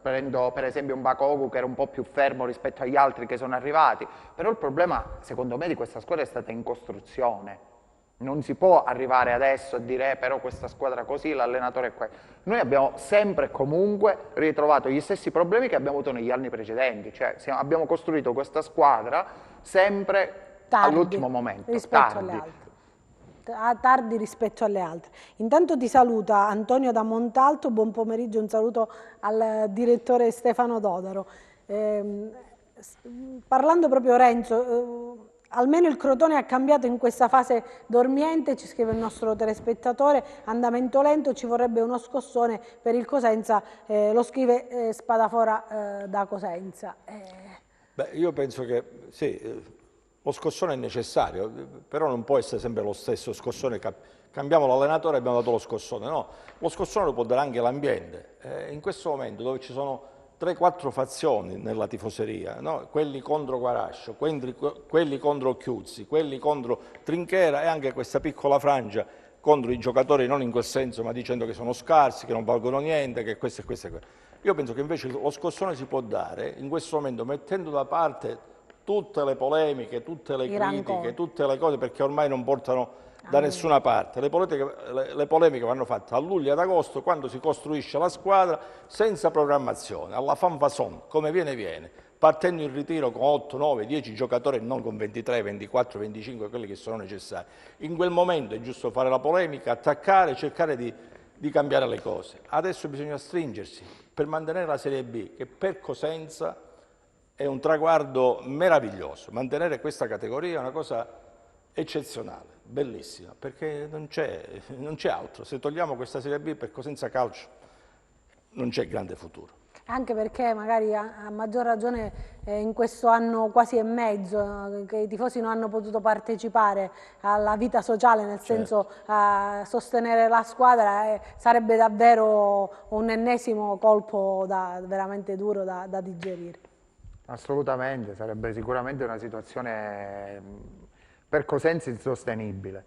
Speaker 7: prendo per esempio un Bakogu che era un po' più fermo rispetto agli altri che sono arrivati, però il problema secondo me di questa squadra è stata in costruzione. Non si può arrivare adesso a dire però questa squadra così, l'allenatore è questo. Noi abbiamo sempre e comunque ritrovato gli stessi problemi che abbiamo avuto negli anni precedenti, cioè abbiamo costruito questa squadra sempre all'ultimo momento,
Speaker 3: rispetto alle altre. tardi rispetto alle altre. Intanto ti saluta Antonio da Montalto, buon pomeriggio, un saluto al direttore Stefano Dodaro. Parlando proprio Renzo, almeno il Crotone ha cambiato in questa fase dormiente, ci scrive il nostro telespettatore, andamento lento, ci vorrebbe uno scossone per il Cosenza, lo scrive Spadafora da Cosenza.
Speaker 6: Beh, io penso che sì, lo scossone è necessario, però non può essere sempre lo stesso scossone. Cambiamo l'allenatore e abbiamo dato lo scossone. No, lo scossone lo può dare anche l'ambiente. In questo momento dove ci sono 3-4 fazioni nella tifoseria, no? Quelli contro Guarascio, quelli contro Chiuzzi, quelli contro Trinchera e anche questa piccola frangia contro i giocatori, non in quel senso, ma dicendo che sono scarsi, che non valgono niente, che questo e questo e quello. Io penso che invece lo scossone si può dare in questo momento mettendo da parte tutte le polemiche, tutte le critiche, tutte le cose, perché ormai non portano da nessuna parte. Le polemiche vanno fatte a luglio e ad agosto, quando si costruisce la squadra senza programmazione, alla fanfason, come viene, partendo in ritiro con 8, 9, 10 giocatori e non con 23, 24, 25, quelli che sono necessari. In quel momento è giusto fare la polemica, attaccare, cercare di cambiare le cose. Adesso bisogna stringersi per mantenere la Serie B, che per Cosenza è un traguardo meraviglioso. Mantenere questa categoria è una cosa eccezionale, bellissima, perché non c'è altro. Se togliamo questa Serie B per Cosenza Calcio non c'è grande futuro.
Speaker 3: Anche perché magari a maggior ragione in questo anno quasi e mezzo che i tifosi non hanno potuto partecipare alla vita sociale, nel senso a sostenere la squadra, sarebbe davvero un ennesimo colpo veramente duro da digerire.
Speaker 7: Assolutamente, sarebbe sicuramente una situazione per Cosenza insostenibile.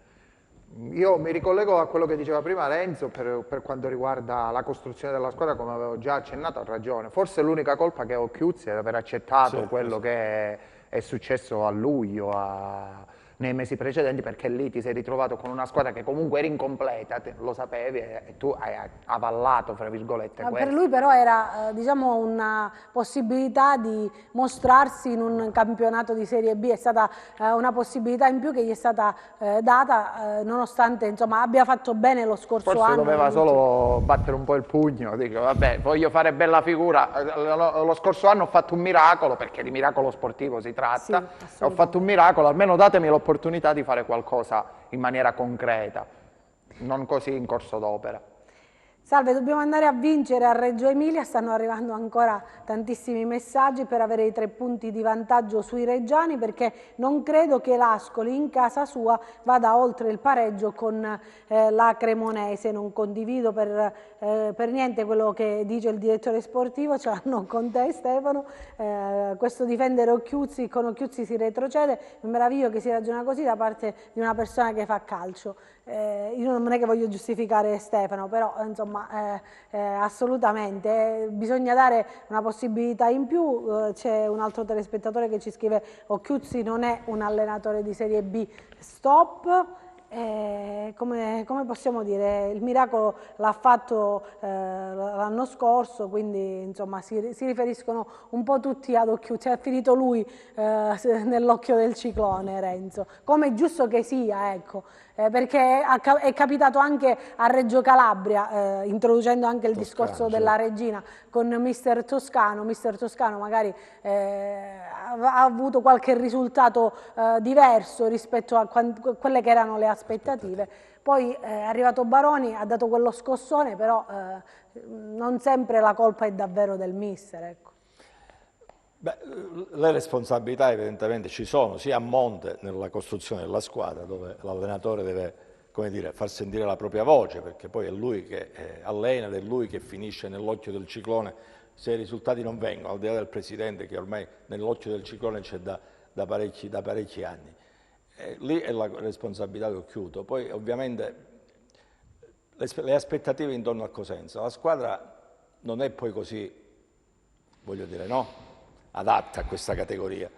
Speaker 7: Io mi ricollego a quello che diceva prima Renzo per quanto riguarda la costruzione della squadra, come avevo già accennato, ha ragione. Forse l'unica colpa che ha Occhiuzzi è aver accettato quello che è successo a luglio, nei mesi precedenti, perché lì ti sei ritrovato con una squadra che comunque era incompleta, lo sapevi e tu hai avallato, fra virgolette, questo.
Speaker 3: Per lui però era diciamo una possibilità di mostrarsi in un campionato di Serie B, è stata una possibilità in più che gli è stata data, nonostante insomma abbia fatto bene lo scorso anno.
Speaker 7: Forse doveva solo battere un po' il pugno, dico vabbè, voglio fare bella figura, lo scorso anno ho fatto un miracolo, perché di miracolo sportivo si tratta, sì, ho fatto un miracolo, almeno datemi l'opportunità di fare qualcosa in maniera concreta, non così in corso d'opera.
Speaker 3: Salve, dobbiamo andare a vincere a Reggio Emilia, stanno arrivando ancora tantissimi messaggi per avere i 3 punti di vantaggio sui reggiani, perché non credo che l'Ascoli in casa sua vada oltre il pareggio con la Cremonese. Non condivido per niente quello che dice il direttore sportivo, ce l'hanno con te Stefano, questo difendere Occhiuzzi, con Occhiuzzi si retrocede, mi meraviglio che si ragiona così da parte di una persona che fa calcio. Io non è che voglio giustificare Stefano, però insomma assolutamente bisogna dare una possibilità in più. C'è un altro telespettatore che ci scrive: Occhiuzzi non è un allenatore di Serie B, stop. Come possiamo dire, il miracolo l'ha fatto l'anno scorso, quindi insomma si riferiscono un po' tutti ad Occhiuzzi, è finito lui nell'occhio del ciclone Renzo, come è giusto che sia, ecco. Perché è capitato anche a Reggio Calabria, introducendo anche il discorso della regina con Mister Toscano. Mister Toscano magari ha avuto qualche risultato diverso rispetto a quelle che erano le aspettative. Poi è arrivato Baroni, ha dato quello scossone, però non sempre la colpa è davvero del mister, ecco.
Speaker 6: Beh, le responsabilità evidentemente ci sono, sia a monte nella costruzione della squadra, dove l'allenatore deve, come dire, far sentire la propria voce, perché poi è lui che allena ed è lui che finisce nell'occhio del ciclone se i risultati non vengono, al di là del presidente che ormai nell'occhio del ciclone c'è da parecchi anni. Lì è la responsabilità che ho chiuso. Poi ovviamente le aspettative intorno a Cosenza, la squadra non è poi così, voglio dire, no? Adatta a questa categoria.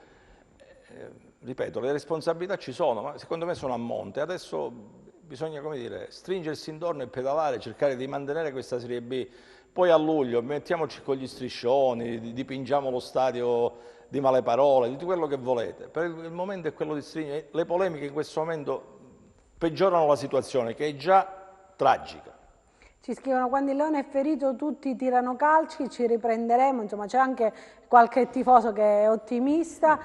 Speaker 6: Ripeto, le responsabilità ci sono, ma secondo me sono a monte. Adesso bisogna, come dire, stringersi intorno e pedalare, cercare di mantenere questa Serie B. Poi a luglio mettiamoci con gli striscioni, dipingiamo lo stadio di male parole, di tutto quello che volete. Per il momento è quello di stringere. Le polemiche in questo momento peggiorano la situazione che è già tragica.
Speaker 3: Ci scrivono: quando il Leone è ferito tutti tirano calci, ci riprenderemo. Insomma, c'è anche qualche tifoso che è ottimista,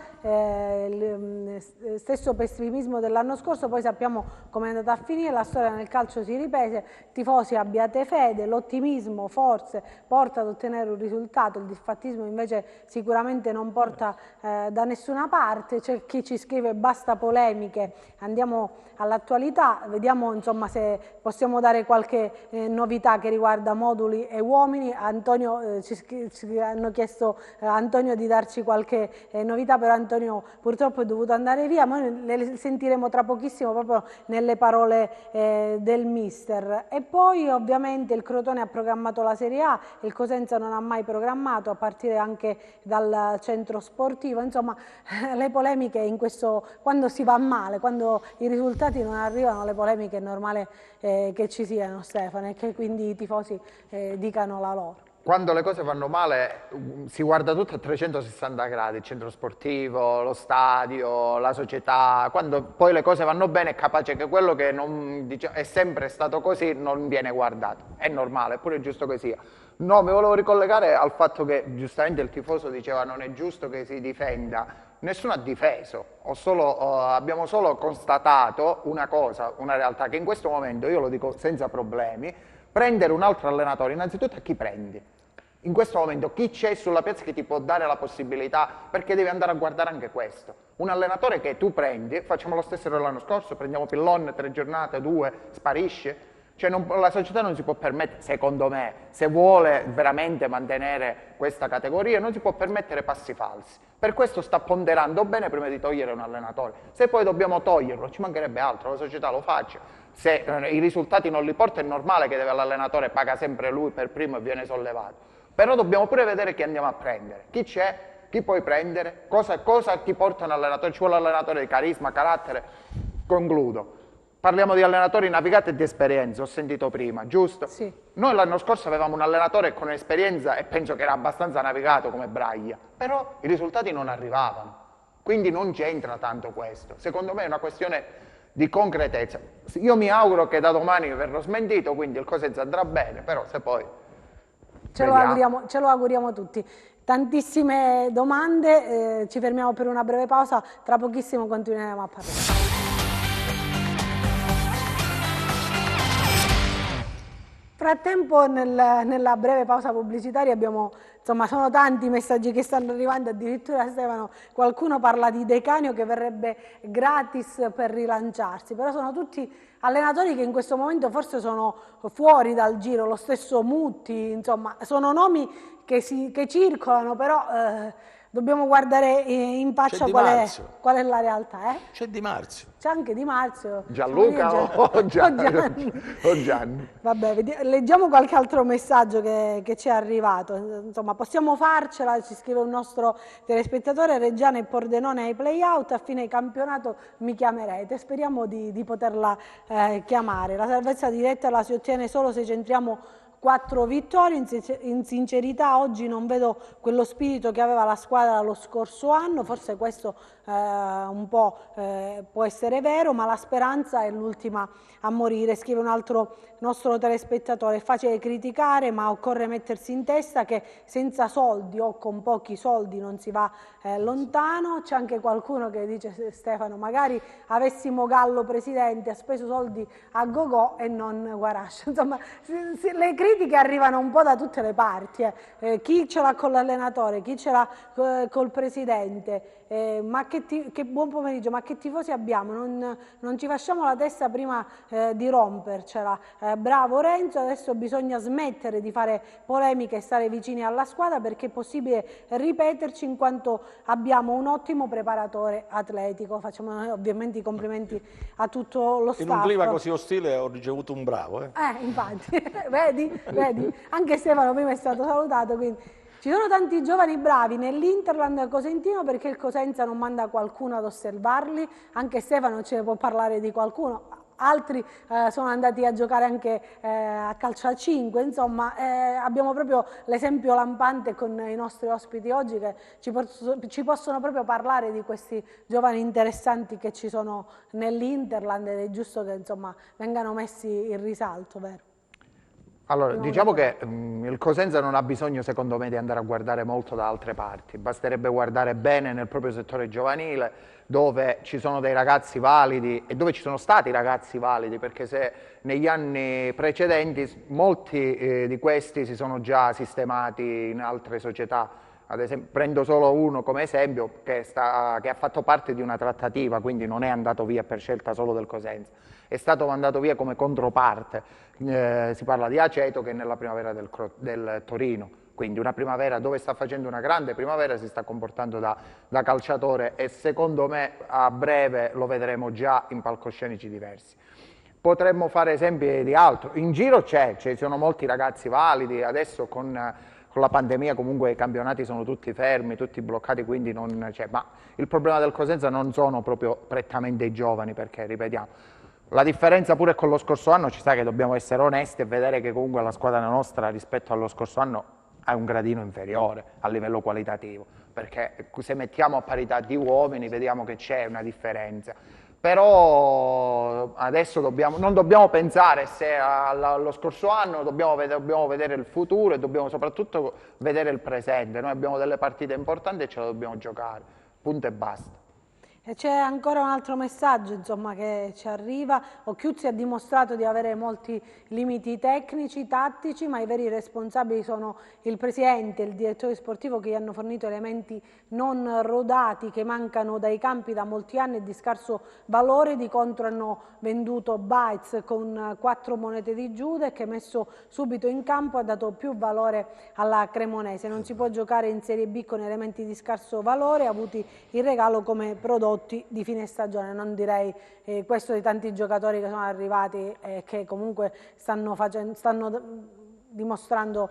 Speaker 3: stesso pessimismo dell'anno scorso, poi sappiamo come è andata a finire, la storia nel calcio si ripete, tifosi abbiate fede, l'ottimismo forse porta ad ottenere un risultato, il disfattismo invece sicuramente non porta da nessuna parte. C'è chi ci scrive: basta polemiche, andiamo all'attualità, vediamo insomma se possiamo dare qualche novità che riguarda moduli e uomini. Antonio, ci hanno chiesto Antonio di darci qualche novità, però Antonio purtroppo è dovuto andare via, ma noi le sentiremo tra pochissimo proprio nelle parole del mister. E poi ovviamente il Crotone ha programmato la Serie A, il Cosenza non ha mai programmato, a partire anche dal centro sportivo. Insomma, le polemiche in questo, quando si va male, quando i risultati non arrivano, le polemiche è normale che ci siano, Stefano, e che quindi i tifosi dicano la loro.
Speaker 7: Quando le cose vanno male si guarda tutto a 360 gradi, il centro sportivo, lo stadio, la società. Quando poi le cose vanno bene è capace che quello che non, è sempre stato così non viene guardato. È normale, eppure è giusto che sia. No, mi volevo ricollegare al fatto che giustamente il tifoso diceva non è giusto che si difenda. Nessuno ha difeso, abbiamo solo constatato una cosa, una realtà, che in questo momento, io lo dico senza problemi, prendere un altro allenatore, innanzitutto a chi prendi? In questo momento chi c'è sulla piazza che ti può dare la possibilità, perché devi andare a guardare anche questo. Un allenatore che tu prendi, facciamo lo stesso dell'anno scorso, prendiamo Pillon, 3 giornate, 2, sparisce. Cioè la società non si può permettere, secondo me, se vuole veramente mantenere questa categoria, non si può permettere passi falsi. Per questo sta ponderando bene prima di togliere un allenatore. Se poi dobbiamo toglierlo, ci mancherebbe altro, la società lo faccia. Se i risultati non li porta è normale che l'allenatore paga sempre lui per primo e viene sollevato. Però dobbiamo pure vedere chi andiamo a prendere. Chi c'è? Chi puoi prendere? Cosa ti porta un allenatore? Ci vuole un allenatore di carisma, carattere? Concludo. Parliamo di allenatori navigati e di esperienza, ho sentito prima, giusto?
Speaker 3: Sì.
Speaker 7: Noi l'anno scorso avevamo un allenatore con esperienza e penso che era abbastanza navigato come Braglia, però i risultati non arrivavano, quindi non c'entra tanto questo. Secondo me è una questione di concretezza. Io mi auguro che da domani verrò smentito, quindi il Cosenza andrà bene, però se poi...
Speaker 3: Ce lo auguriamo tutti. Tantissime domande, ci fermiamo per una breve pausa, tra pochissimo continueremo a parlare. Frattempo nella breve pausa pubblicitaria sono tanti i messaggi che stanno arrivando, addirittura Stefano, qualcuno parla di Decanio che verrebbe gratis per rilanciarsi, però sono tutti allenatori che in questo momento forse sono fuori dal giro, lo stesso Mutti, insomma sono nomi che circolano, però dobbiamo guardare in faccia qual è la realtà.
Speaker 6: C'è Di Marzio.
Speaker 3: C'è anche Di Marzio.
Speaker 7: Gianluca o Gianni.
Speaker 3: Vabbè, leggiamo qualche altro messaggio che ci è arrivato. Insomma, possiamo farcela, ci scrive un nostro telespettatore: Reggiana e Pordenone ai play-out, a fine campionato mi chiamerete. Speriamo di poterla chiamare. La salvezza diretta la si ottiene solo se centriamo 4 vittorie. In sincerità oggi non vedo quello spirito che aveva la squadra lo scorso anno, forse questo un po' può essere vero, ma la speranza è l'ultima a morire. Scrive un altro nostro telespettatore: è facile criticare, ma occorre mettersi in testa che senza soldi o con pochi soldi non si va lontano. C'è anche qualcuno che dice: Stefano, magari avessimo Gallo presidente, ha speso soldi a Gogò e non Guarascia. Insomma, le critiche arrivano un po' da tutte le parti, chi ce l'ha con l'allenatore, chi ce l'ha col presidente. Ma che buon pomeriggio, ma che tifosi abbiamo? Non ci facciamo la testa prima di rompercela. Bravo Renzo, adesso bisogna smettere di fare polemiche e stare vicini alla squadra, perché è possibile ripeterci in quanto abbiamo un ottimo preparatore atletico. Facciamo ovviamente i complimenti a tutto lo staff.
Speaker 6: In un clima così ostile ho ricevuto un bravo.
Speaker 3: Infatti, vedi, anche Stefano prima è stato salutato, quindi... Ci sono tanti giovani bravi nell'Interland cosentino, perché il Cosenza non manda qualcuno ad osservarli? Anche Stefano ce ne può parlare di qualcuno. altri sono andati a giocare anche a calcio a 5, insomma abbiamo proprio l'esempio lampante con i nostri ospiti oggi che ci possono proprio parlare di questi giovani interessanti che ci sono nell'Interland ed è giusto che insomma vengano messi in risalto, vero?
Speaker 7: Allora, diciamo che il Cosenza non ha bisogno, secondo me, di andare a guardare molto da altre parti, basterebbe guardare bene nel proprio settore giovanile, dove ci sono dei ragazzi validi e dove ci sono stati ragazzi validi, perché se negli anni precedenti molti di questi si sono già sistemati in altre società. Ad esempio, prendo solo uno come esempio che ha fatto parte di una trattativa, quindi non è andato via per scelta solo del Cosenza, è stato mandato via come controparte. Si parla di Aceto che è nella primavera del Torino, quindi una primavera dove sta facendo una grande primavera, si sta comportando da calciatore e secondo me a breve lo vedremo già in palcoscenici diversi. Potremmo fare esempi di altro, in giro ci sono molti ragazzi validi, adesso con la pandemia comunque i campionati sono tutti fermi, tutti bloccati, quindi non c'è. Ma il problema del Cosenza non sono proprio prettamente i giovani, perché ripetiamo, la differenza pure con lo scorso anno ci sta che dobbiamo essere onesti e vedere che comunque la squadra nostra rispetto allo scorso anno ha un gradino inferiore a livello qualitativo, perché se mettiamo a parità di uomini vediamo che c'è una differenza. Però adesso non dobbiamo pensare se allo scorso anno, dobbiamo vedere il futuro e dobbiamo soprattutto vedere il presente. Noi abbiamo delle partite importanti e ce le dobbiamo giocare, punto e basta.
Speaker 3: E c'è ancora un altro messaggio insomma, che ci arriva. Occhiuzzi ha dimostrato di avere molti limiti tecnici, tattici, ma i veri responsabili sono il presidente e il direttore sportivo che gli hanno fornito elementi non rodati che mancano dai campi da molti anni e di scarso valore. Di contro hanno venduto Baez con 4 monete di Giuda che messo subito in campo ha dato più valore alla Cremonese. Non si può giocare in Serie B con elementi di scarso valore avuti in regalo come prodotti di fine stagione. Non direi questo di tanti giocatori che sono arrivati e che comunque stanno dimostrando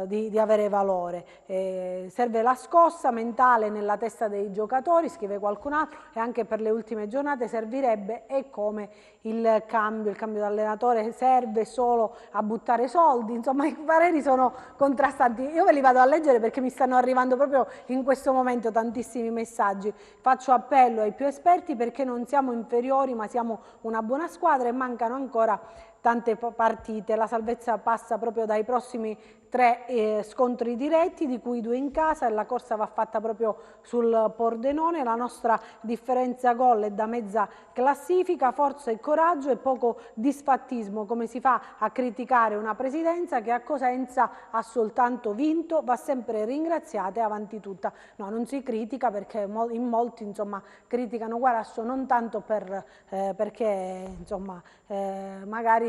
Speaker 3: di avere valore. Serve la scossa mentale nella testa dei giocatori, scrive qualcun altro, e anche per le ultime giornate servirebbe, e come il cambio d'allenatore serve solo a buttare soldi. Insomma, i pareri sono contrastanti. Io ve li vado a leggere perché mi stanno arrivando proprio in questo momento tantissimi messaggi. Faccio appello ai più esperti perché non siamo inferiori ma siamo una buona squadra e mancano ancora tante partite. La salvezza passa proprio dai prossimi 3 scontri diretti, di cui 2 in casa, e la corsa va fatta proprio sul Pordenone. La nostra differenza gol è da mezza classifica, forza e coraggio e poco disfattismo. Come si fa a criticare una presidenza che a Cosenza ha soltanto vinto? Va sempre ringraziata e avanti tutta. No, non si critica perché in molti insomma criticano Guarasso non tanto perché insomma magari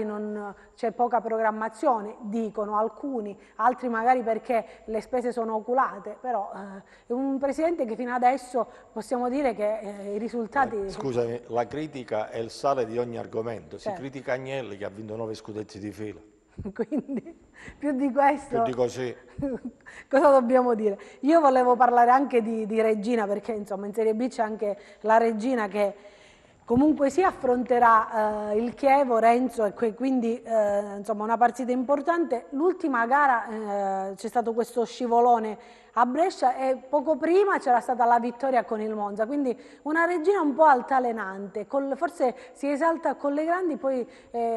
Speaker 3: c'è poca programmazione, dicono alcuni, altri magari perché le spese sono oculate, però è un presidente che fino adesso possiamo dire che i risultati...
Speaker 6: Scusami, la critica è il sale di ogni argomento, si
Speaker 3: Certo.
Speaker 6: critica Agnelli che ha vinto 9 scudetti di fila.
Speaker 3: Quindi più di questo...
Speaker 6: Più di così.
Speaker 3: Cosa dobbiamo dire? Io volevo parlare anche di Reggina, perché insomma in Serie B c'è anche la Reggina che comunque si affronterà il Chievo, Renzo, e quindi insomma una partita importante. L'ultima gara c'è stato questo scivolone a Brescia e poco prima c'era stata la vittoria con il Monza, quindi una Reggina un po' altalenante, forse si esalta con le grandi, poi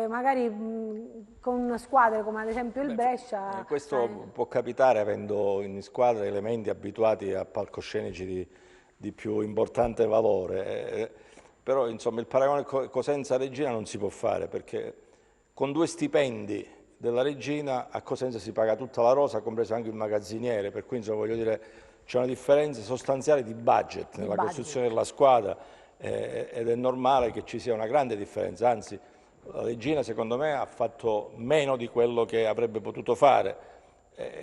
Speaker 3: magari con squadre come ad esempio il Brescia.
Speaker 6: Questo può capitare avendo in squadra elementi abituati a palcoscenici di più importante valore. Però insomma il paragone Cosenza-Reggina non si può fare, perché con 2 stipendi della Reggina a Cosenza si paga tutta la rosa, compreso anche il magazziniere, per cui insomma voglio dire c'è una differenza sostanziale di budget nella costruzione della squadra ed è normale che ci sia una grande differenza, anzi la Reggina secondo me ha fatto meno di quello che avrebbe potuto fare.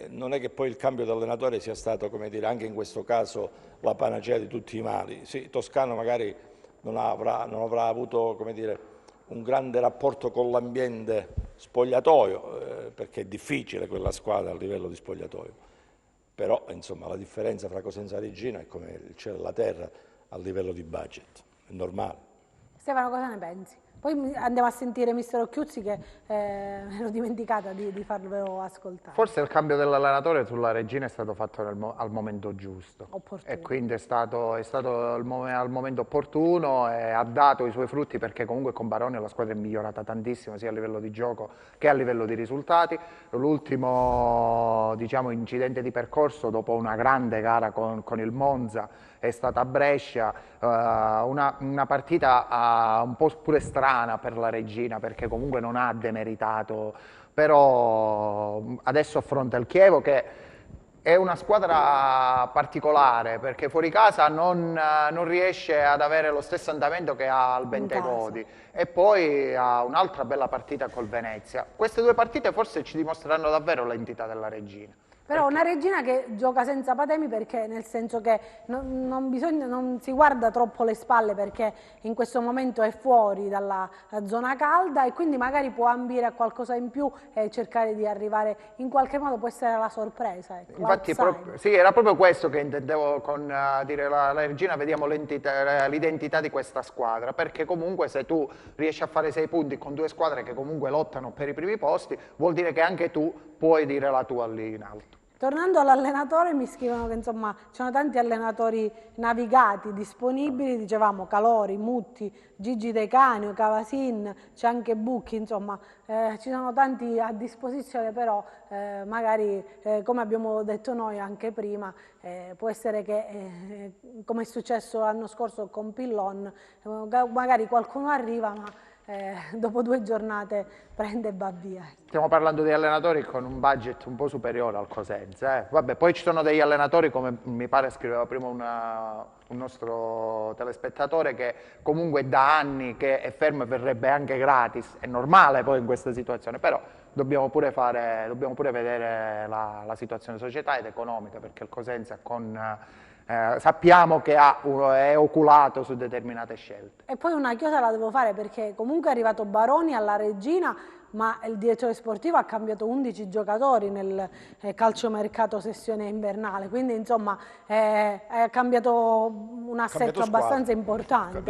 Speaker 6: Non è che poi il cambio di allenatore sia stato, come dire, anche in questo caso la panacea di tutti i mali. Sì, Toscano magari non avrà avuto, come dire, un grande rapporto con l'ambiente spogliatoio, perché è difficile quella squadra a livello di spogliatoio, però insomma la differenza fra Cosenza e Reggina è come il cielo e la terra a livello di budget, è normale.
Speaker 3: Stefano, cosa ne pensi? Poi andiamo a sentire mister Occhiuzzi che ero dimenticata di farvelo ascoltare.
Speaker 7: Forse il cambio dell'allenatore sulla Regina è stato fatto al momento giusto.
Speaker 3: Opportuno.
Speaker 7: E quindi è stato al momento opportuno e ha dato i suoi frutti, perché comunque con Baroni la squadra è migliorata tantissimo sia a livello di gioco che a livello di risultati. L'ultimo, diciamo, incidente di percorso dopo una grande gara con il Monza è stata a Brescia, una partita un po' pure strana per la Regina, perché comunque non ha demeritato, però adesso affronta il Chievo, che è una squadra particolare, perché fuori casa non riesce ad avere lo stesso andamento che ha al Bentegodi, e poi ha un'altra bella partita col Venezia. Queste due partite forse ci dimostreranno davvero l'entità della Regina.
Speaker 3: Però una Regina che gioca senza patemi, perché nel senso che non si guarda troppo le spalle, perché in questo momento è fuori dalla zona calda e quindi magari può ambire a qualcosa in più e cercare di arrivare in qualche modo, può essere la sorpresa. Ecco,
Speaker 7: infatti sì, era proprio questo che intendevo con dire la Regina, vediamo l'identità di questa squadra, perché comunque se tu riesci a fare 6 punti con due squadre che comunque lottano per i primi posti, vuol dire che anche tu puoi dire la tua lì in alto.
Speaker 3: Tornando all'allenatore, mi scrivono che insomma ci sono tanti allenatori navigati disponibili, dicevamo Calori, Mutti, Gigi De Canio, Cavasin, c'è anche Bucchi, insomma ci sono tanti a disposizione, però magari come abbiamo detto noi anche prima, può essere che come è successo l'anno scorso con Pillon, magari qualcuno arriva ma dopo 2 giornate prende e va via.
Speaker 7: Stiamo parlando di allenatori con un budget un po' superiore al Cosenza. Vabbè, poi ci sono degli allenatori, come mi pare scriveva prima un nostro telespettatore, che comunque da anni che è fermo e verrebbe anche gratis. È normale poi in questa situazione, però dobbiamo pure vedere la situazione società ed economica, perché il Cosenza sappiamo che è oculato su determinate scelte.
Speaker 3: E poi una chiosa la devo fare, perché comunque è arrivato Baroni alla Regina, ma il direttore sportivo ha cambiato 11 giocatori nel calciomercato sessione invernale, quindi insomma è cambiato un assetto abbastanza importante.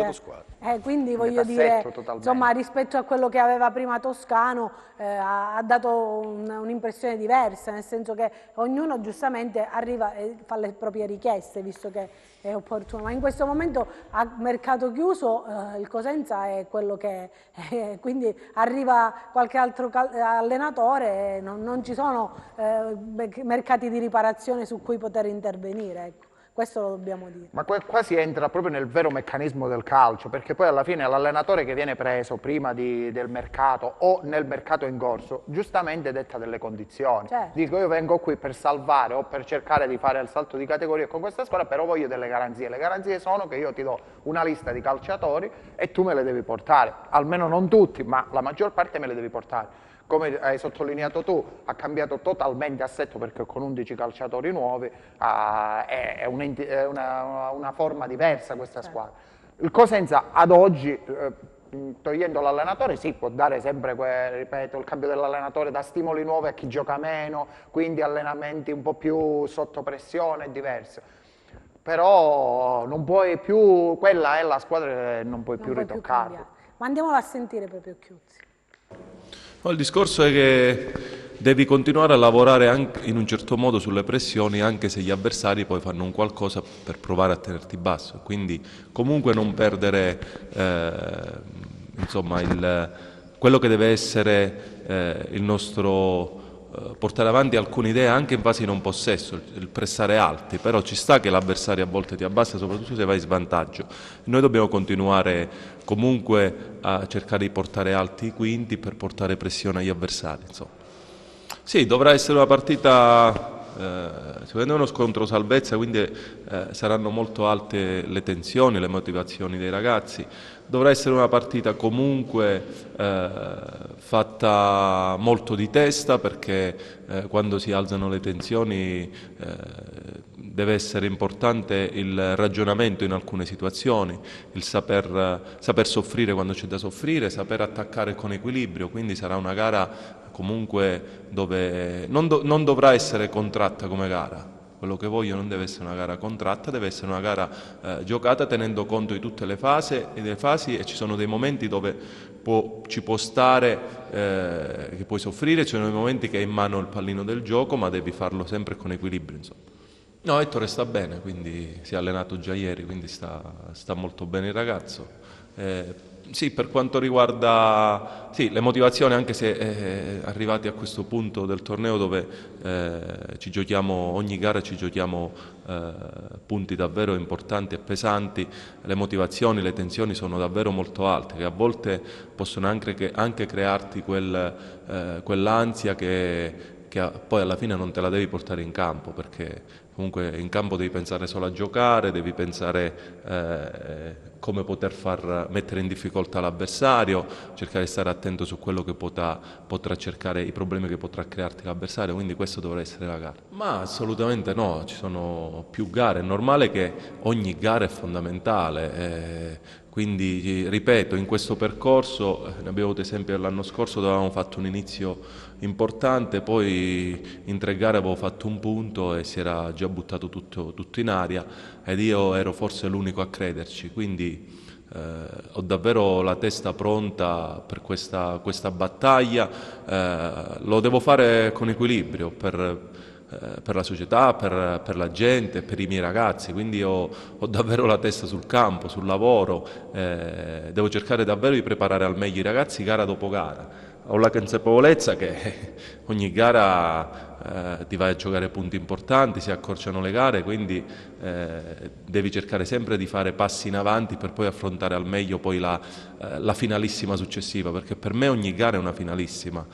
Speaker 3: Quindi voglio dire, insomma, rispetto a quello che aveva prima Toscano ha dato un'impressione diversa, nel senso che ognuno giustamente arriva e fa le proprie richieste, visto che è opportuno, ma in questo momento a mercato chiuso il Cosenza è quello che è, quindi arriva qualche altro allenatore e non ci sono mercati di riparazione su cui poter intervenire, ecco. Questo lo dobbiamo dire.
Speaker 7: Ma qua si entra proprio nel vero meccanismo del calcio, perché poi alla fine l'allenatore che viene preso prima del mercato o nel mercato in corso, giustamente detta delle condizioni.
Speaker 3: Certo.
Speaker 7: Dico, io vengo qui per salvare o per cercare di fare il salto di categoria con questa squadra, però voglio delle garanzie. Le garanzie sono che io ti do una lista di calciatori e tu me le devi portare. Almeno non tutti, ma la maggior parte me le devi portare. Come hai sottolineato tu, ha cambiato totalmente assetto, perché con 11 calciatori nuovi è una forma diversa questa squadra. Il Cosenza ad oggi, togliendo l'allenatore, sì, può dare sempre, ripeto, il cambio dell'allenatore dà stimoli nuovi a chi gioca meno, quindi allenamenti un po' più sotto pressione, diverso. Però non puoi più, quella è la squadra che non puoi più ritoccarla.
Speaker 3: Ma andiamolo a sentire proprio Chiuzzi.
Speaker 9: Il discorso è che devi continuare a lavorare anche in un certo modo sulle pressioni, anche se gli avversari poi fanno un qualcosa per provare a tenerti basso, quindi comunque non perdere insomma, quello che deve essere il nostro portare avanti alcune idee anche in fase di non possesso, il pressare alti, però ci sta che l'avversario a volte ti abbassa, soprattutto se vai in svantaggio. Noi dobbiamo continuare comunque a cercare di portare alti i quinti per portare pressione agli avversari. Insomma. Sì, dovrà essere una partita, secondo me uno scontro salvezza, quindi saranno molto alte le tensioni, le motivazioni dei ragazzi. Dovrà essere una partita comunque fatta molto di testa, perché quando si alzano le tensioni deve essere importante il ragionamento in alcune situazioni, il saper soffrire quando c'è da soffrire, saper attaccare con equilibrio, quindi sarà una gara comunque dove non dovrà essere contratta come gara. Quello che voglio non deve essere una gara contratta, deve essere una gara giocata tenendo conto di tutte le fasi, e ci sono dei momenti dove ci può stare, che puoi soffrire, ci sono i momenti che hai in mano il pallino del gioco, ma devi farlo sempre con equilibrio, insomma. No, Ettore sta bene, quindi si è allenato già ieri, quindi sta molto bene il ragazzo. Sì, per quanto riguarda le motivazioni, anche se arrivati a questo punto del torneo dove ci giochiamo, ogni gara ci giochiamo punti davvero importanti e pesanti, le motivazioni, le tensioni sono davvero molto alte, che a volte possono anche crearti quell'ansia che poi alla fine non te la devi portare in campo, perché comunque in campo devi pensare solo a giocare, devi pensare come poter far mettere in difficoltà l'avversario, cercare di stare attento su quello che potrà cercare, i problemi che potrà crearti l'avversario, quindi questo dovrà essere la gara. Ma assolutamente no, ci sono più gare, è normale che ogni gara è fondamentale, quindi ripeto, in questo percorso, ne abbiamo avuto esempio l'anno scorso dove avevamo fatto un inizio importante, poi in 3 gare avevo fatto un punto e si era già buttato tutto in aria ed io ero forse l'unico a crederci, quindi ho davvero la testa pronta per questa battaglia, lo devo fare con equilibrio per la società, per la gente, per i miei ragazzi, quindi ho davvero la testa sul campo, sul lavoro, devo cercare davvero di preparare al meglio i ragazzi gara dopo gara. Ho la consapevolezza che ogni gara ti vai a giocare punti importanti, si accorciano le gare, quindi devi cercare sempre di fare passi in avanti per poi affrontare al meglio poi la finalissima successiva, perché per me ogni gara è una finalissima,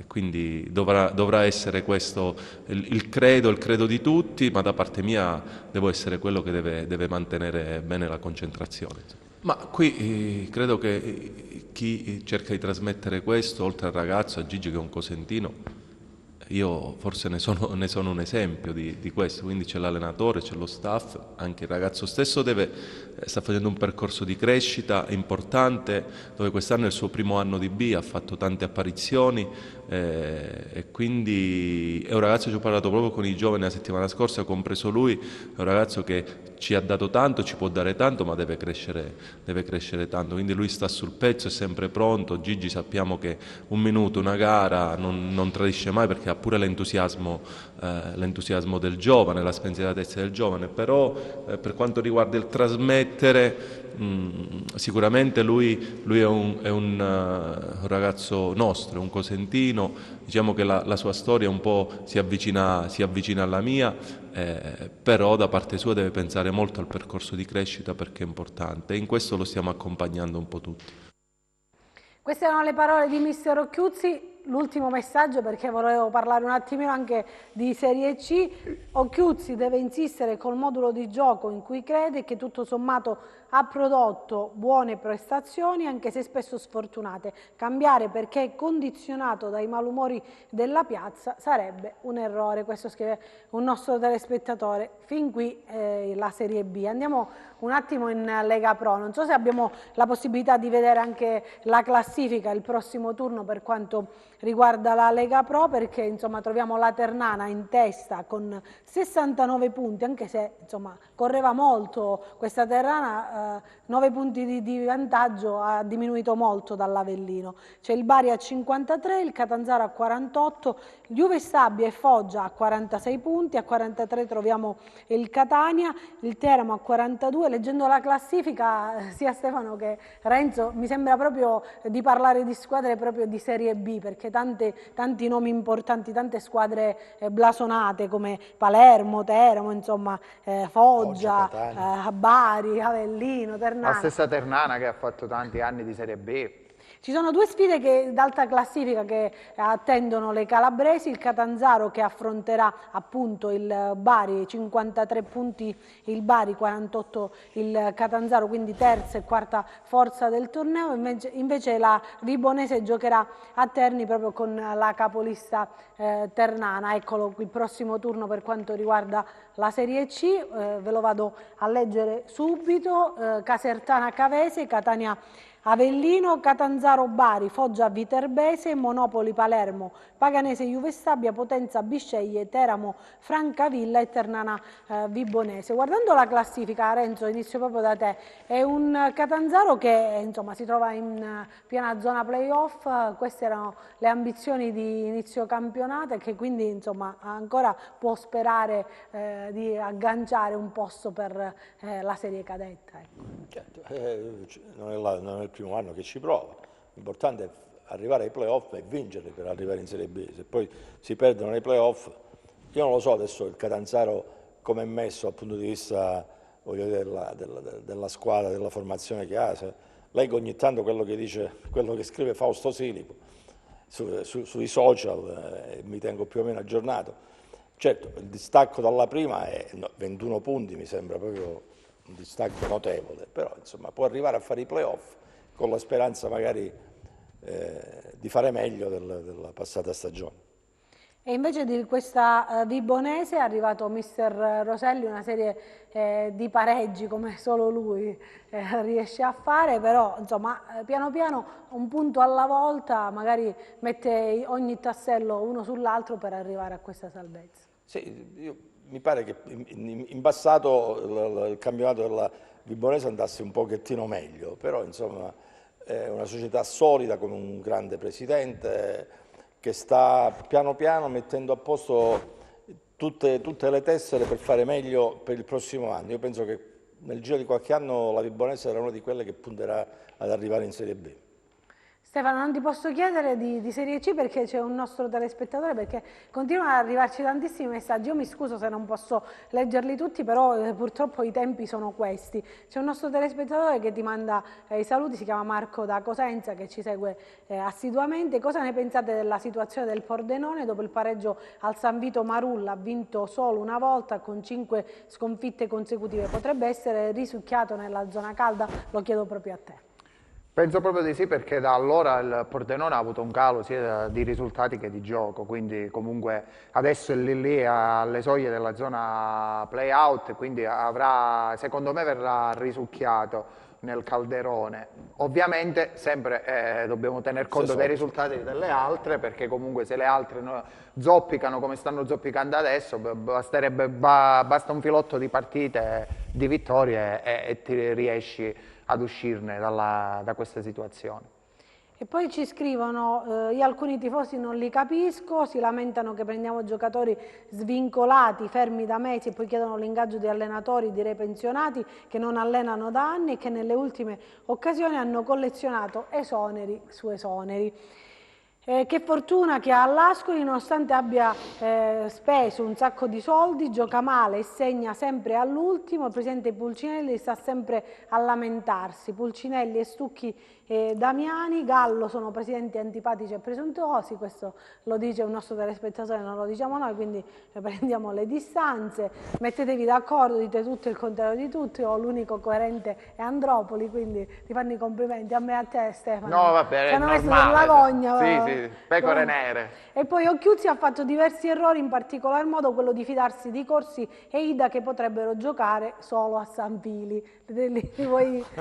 Speaker 9: quindi dovrà essere questo il credo di tutti, ma da parte mia devo essere quello che deve mantenere bene la concentrazione. Ma qui credo che chi cerca di trasmettere questo, oltre al ragazzo, a Gigi che è un cosentino, io forse ne sono un esempio di questo, quindi c'è l'allenatore, c'è lo staff, anche il ragazzo stesso sta facendo un percorso di crescita importante, dove quest'anno è il suo primo anno di B, ha fatto tante apparizioni e quindi è un ragazzo, ci ho parlato proprio con i giovani la settimana scorsa, compreso lui, è un ragazzo che ci ha dato tanto, ci può dare tanto, ma deve crescere tanto, quindi lui sta sul pezzo, è sempre pronto. Gigi sappiamo che un minuto, una gara non tradisce mai, perché ha pure l'entusiasmo del giovane, la spensieratezza del giovane, però per quanto riguarda il trasmettere, sicuramente lui è un ragazzo nostro, è un cosentino, diciamo che la sua storia un po' si avvicina alla mia, però da parte sua deve pensare molto al percorso di crescita, perché è importante, e in questo lo stiamo accompagnando un po' tutti.
Speaker 3: Queste erano le parole di mister Occhiuzzi. L'ultimo messaggio, perché volevo parlare un attimino anche di Serie C. Occhiuzzi deve insistere col modulo di gioco in cui crede, che tutto sommato ha prodotto buone prestazioni, anche se spesso sfortunate. Cambiare perché è condizionato dai malumori della piazza sarebbe un errore. Questo scrive un nostro telespettatore. Fin qui la Serie B. Andiamo un attimo in Lega Pro. Non so se abbiamo la possibilità di vedere anche la classifica, il prossimo turno per quanto riguarda la Lega Pro, perché insomma troviamo la Ternana in testa con 69 punti, anche se insomma correva molto questa Ternana, 9 punti di vantaggio, ha diminuito molto dall'Avellino. C'è il Bari a 53, il Catanzaro a 48, Juve Stabia e Foggia a 46 punti, a 43 troviamo il Catania, il Teramo a 42. Leggendo la classifica, sia Stefano che Renzo, mi sembra proprio di parlare di squadre proprio di Serie B, perché tanti nomi importanti, tante squadre blasonate come Palermo, Teramo, insomma Foggia, Bari, Avellino, Ternana.
Speaker 7: La stessa Ternana che ha fatto tanti anni di Serie B.
Speaker 3: Ci sono 2 sfide d'alta classifica che attendono le calabresi, il Catanzaro che affronterà appunto il Bari, 53 punti il Bari, 48 il Catanzaro, quindi terza e quarta forza del torneo, invece la Vibonese giocherà a Terni proprio con la capolista Ternana. Eccolo il prossimo turno per quanto riguarda la Serie C, ve lo vado a leggere subito: Casertana Cavese, Catania Avellino, Catanzaro Bari, Foggia Viterbese, Monopoli Palermo, Paganese Juve Stabia, Potenza Bisceglie, Teramo Francavilla e Ternana Vibonese. Guardando la classifica, Renzo, inizio proprio da te, è un Catanzaro che insomma si trova in piena zona playoff. Queste erano le ambizioni di inizio campionato e che quindi insomma ancora può sperare di agganciare un posto per la serie cadetta. Ecco.
Speaker 6: Certo, non è il primo anno che ci prova, l'importante è arrivare ai playoff e vincere per arrivare in Serie B. Se poi si perdono nei playoff, io non lo so adesso il Catanzaro come è messo dal punto di vista, voglio dire, della squadra, della formazione che ha. Leggo ogni tanto quello che scrive Fausto Silipo sui social e mi tengo più o meno aggiornato. Certo, il distacco dalla prima è 21 punti, mi sembra proprio un distacco notevole, però insomma può arrivare a fare i playoff con la speranza magari di fare meglio della passata stagione.
Speaker 3: E invece di questa Vibonese è arrivato mister Roselli, una serie di pareggi come solo lui riesce a fare, però insomma piano piano, un punto alla volta, magari mette ogni tassello uno sull'altro per arrivare a questa salvezza.
Speaker 6: Sì, mi pare che in passato il campionato della Vibonese andasse un pochettino meglio, però insomma è una società solida con un grande presidente che sta piano piano mettendo a posto tutte le tessere per fare meglio per il prossimo anno. Io penso che nel giro di qualche anno la Vibonese sarà una di quelle che punterà ad arrivare in Serie B.
Speaker 3: Stefano, non ti posso chiedere di Serie C perché c'è un nostro telespettatore, perché continuano ad arrivarci tantissimi messaggi. Io mi scuso se non posso leggerli tutti, però purtroppo i tempi sono questi. C'è un nostro telespettatore che ti manda i saluti, si chiama Marco da Cosenza, che ci segue assiduamente. Cosa ne pensate della situazione del Pordenone? Dopo il pareggio al San Vito, Marulla ha vinto solo una volta con 5 sconfitte consecutive. Potrebbe essere risucchiato nella zona calda? Lo chiedo proprio a te.
Speaker 7: Penso proprio di sì, perché da allora il Pordenone ha avuto un calo sia di risultati che di gioco, quindi comunque adesso è lì alle soglie della zona play-out, quindi secondo me verrà risucchiato nel calderone. Ovviamente sempre dobbiamo tener conto dei risultati delle altre, perché comunque se le altre zoppicano come stanno zoppicando adesso, basta un filotto di partite, di vittorie e ti riesci ad uscirne da questa situazione.
Speaker 3: E poi ci scrivono, io alcuni tifosi non li capisco, si lamentano che prendiamo giocatori svincolati, fermi da mesi e poi chiedono l'ingaggio di allenatori, direi pensionati, che non allenano da anni e che nelle ultime occasioni hanno collezionato esoneri su esoneri. Che fortuna che ha l'Ascoli, nonostante abbia speso un sacco di soldi, gioca male e segna sempre all'ultimo. Il presidente Pulcinelli sta sempre a lamentarsi. Pulcinelli e Stucchi Damiani, Gallo sono presidenti antipatici e presuntuosi, questo lo dice un nostro telespettatore, non lo diciamo noi, quindi prendiamo le distanze. Mettetevi d'accordo, dite tutto il contrario di tutti, o l'unico coerente è Andropoli, quindi ti fanno i complimenti a me e a te, Stefano.
Speaker 7: No, va bene, è
Speaker 3: hanno messo
Speaker 7: normale.
Speaker 3: della gogna.
Speaker 7: Sì, pecore nere.
Speaker 3: E poi Occhiuzzi ha fatto diversi errori, in particolar modo quello di fidarsi di Corsi e Ida che potrebbero giocare solo a San Fili.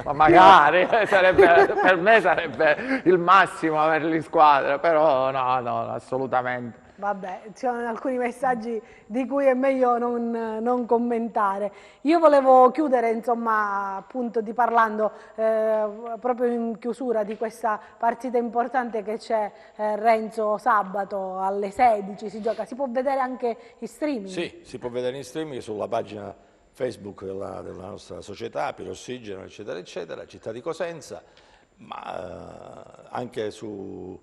Speaker 7: Ma magari, per me sarebbe il massimo averli in squadra, però no, assolutamente.
Speaker 3: Vabbè, ci sono alcuni messaggi di cui è meglio non commentare. Io volevo chiudere, insomma, appunto parlando proprio in chiusura di questa partita importante che c'è, Renzo, sabato alle 16 si gioca. Si può vedere anche in streaming?
Speaker 6: Sì, si può vedere in streaming sulla pagina Facebook della nostra società, Pirossigeno, eccetera, eccetera, Città di Cosenza, ma anche su...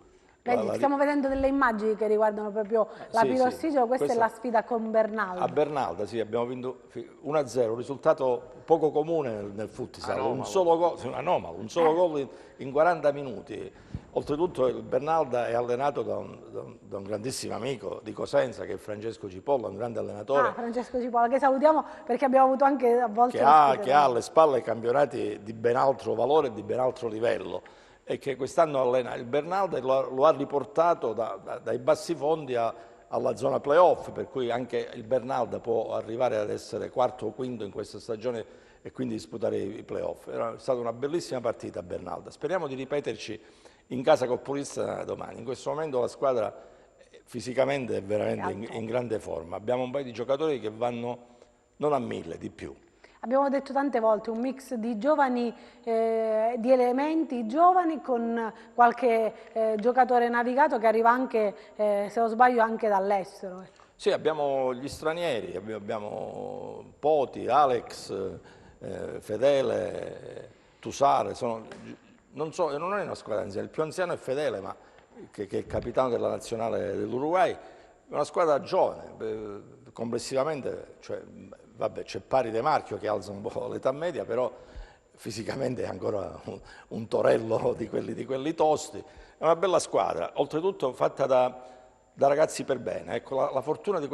Speaker 3: Stiamo vedendo delle immagini che riguardano proprio la Pirossigeno, questa è la sfida con Bernalda.
Speaker 6: A Bernalda, sì, abbiamo vinto 1-0, un risultato poco comune nel futsal, un solo gol in 40 minuti. Oltretutto il Bernalda è allenato da un grandissimo amico di Cosenza, che è Francesco Cipolla, un grande allenatore.
Speaker 3: Francesco Cipolla, che salutiamo perché abbiamo avuto anche a volte...
Speaker 6: Che ha alle spalle campionati di ben altro valore e di ben altro livello, e che quest'anno allena il Bernalda e lo ha riportato dai bassi fondi a alla zona playoff, per cui anche il Bernalda può arrivare ad essere quarto o quinto in questa stagione e quindi disputare i playoff. Era stata una bellissima partita a Bernalda. Speriamo di ripeterci in casa col Polizia domani. In questo momento la squadra fisicamente è veramente in grande forma. Abbiamo un paio di giocatori che vanno non a 1000, di più.
Speaker 3: Abbiamo detto tante volte un mix di giovani, di elementi giovani con qualche giocatore navigato che arriva anche, se non sbaglio, anche dall'estero. Ecco.
Speaker 6: Sì, abbiamo gli stranieri, abbiamo Poti, Alex, Fedele, Tusare, non è una squadra anziana, il più anziano è Fedele, ma che è capitano della nazionale dell'Uruguay, è una squadra giovane, complessivamente, cioè, vabbè, c'è Pari De Marchio che alza un po' l'età media, però fisicamente è ancora un torello di quelli tosti, è una bella squadra, oltretutto fatta da ragazzi per bene. Ecco, la fortuna di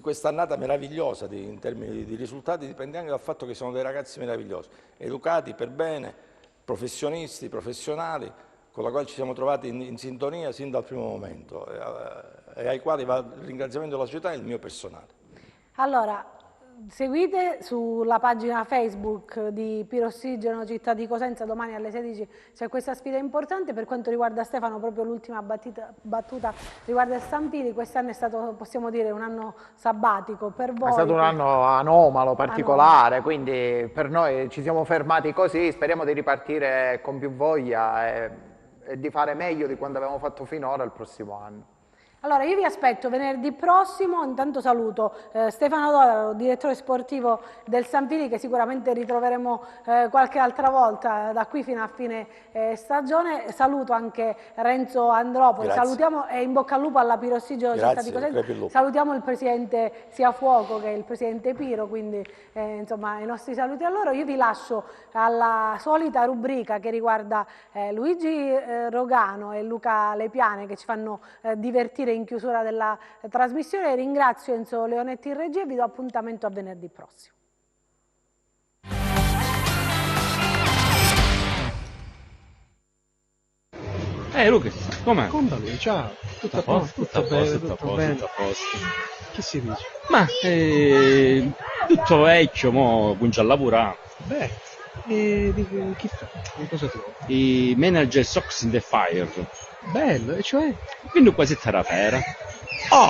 Speaker 6: quest'annata meravigliosa in termini di risultati dipende anche dal fatto che sono dei ragazzi meravigliosi, educati per bene, professionisti, professionali, con la quale ci siamo trovati in sintonia sin dal primo momento e ai quali va il ringraziamento della società e il mio personale.
Speaker 3: Allora, seguite sulla pagina Facebook di Pirossigeno Città di Cosenza, domani alle 16 c'è questa sfida importante. Per quanto riguarda Stefano, proprio l'ultima battuta riguarda il Stampili. Quest'anno è stato, possiamo dire, un anno sabbatico per voi.
Speaker 7: È stato un anno anomalo, particolare, quindi per noi ci siamo fermati così, speriamo di ripartire con più voglia e di fare meglio di quanto avevamo fatto finora il prossimo anno.
Speaker 3: Allora, io vi aspetto venerdì prossimo, intanto saluto Stefano Dodaro, direttore sportivo del Stampili, che sicuramente ritroveremo qualche altra volta da qui fino a fine stagione. Saluto anche Renzo Andropoli,
Speaker 6: Grazie.
Speaker 3: Salutiamo e in bocca al lupo alla Pirossigeno Città di Cosenza. Salutiamo il presidente Siafuoco, che è il presidente Piro, quindi insomma i nostri saluti a loro. Io vi lascio alla solita rubrica che riguarda Luigi Rogano e Luca Lepiane, che ci fanno divertire in chiusura della trasmissione. Ringrazio Enzo Leonetti in regia e vi do appuntamento a venerdì prossimo.
Speaker 10: Luca, com'è?
Speaker 11: Come ciao, tutto a posto, tutto bene, tutto bene. Tutto a posto. Che si dice?
Speaker 10: Ma tutto vecchio, mo comincia a lavorare.
Speaker 11: Beh, di chi fa? Di cosa tu?
Speaker 10: I manager Sox in the Fire.
Speaker 11: Bello, e cioè?
Speaker 10: Quindi quasi terra.
Speaker 11: Oh!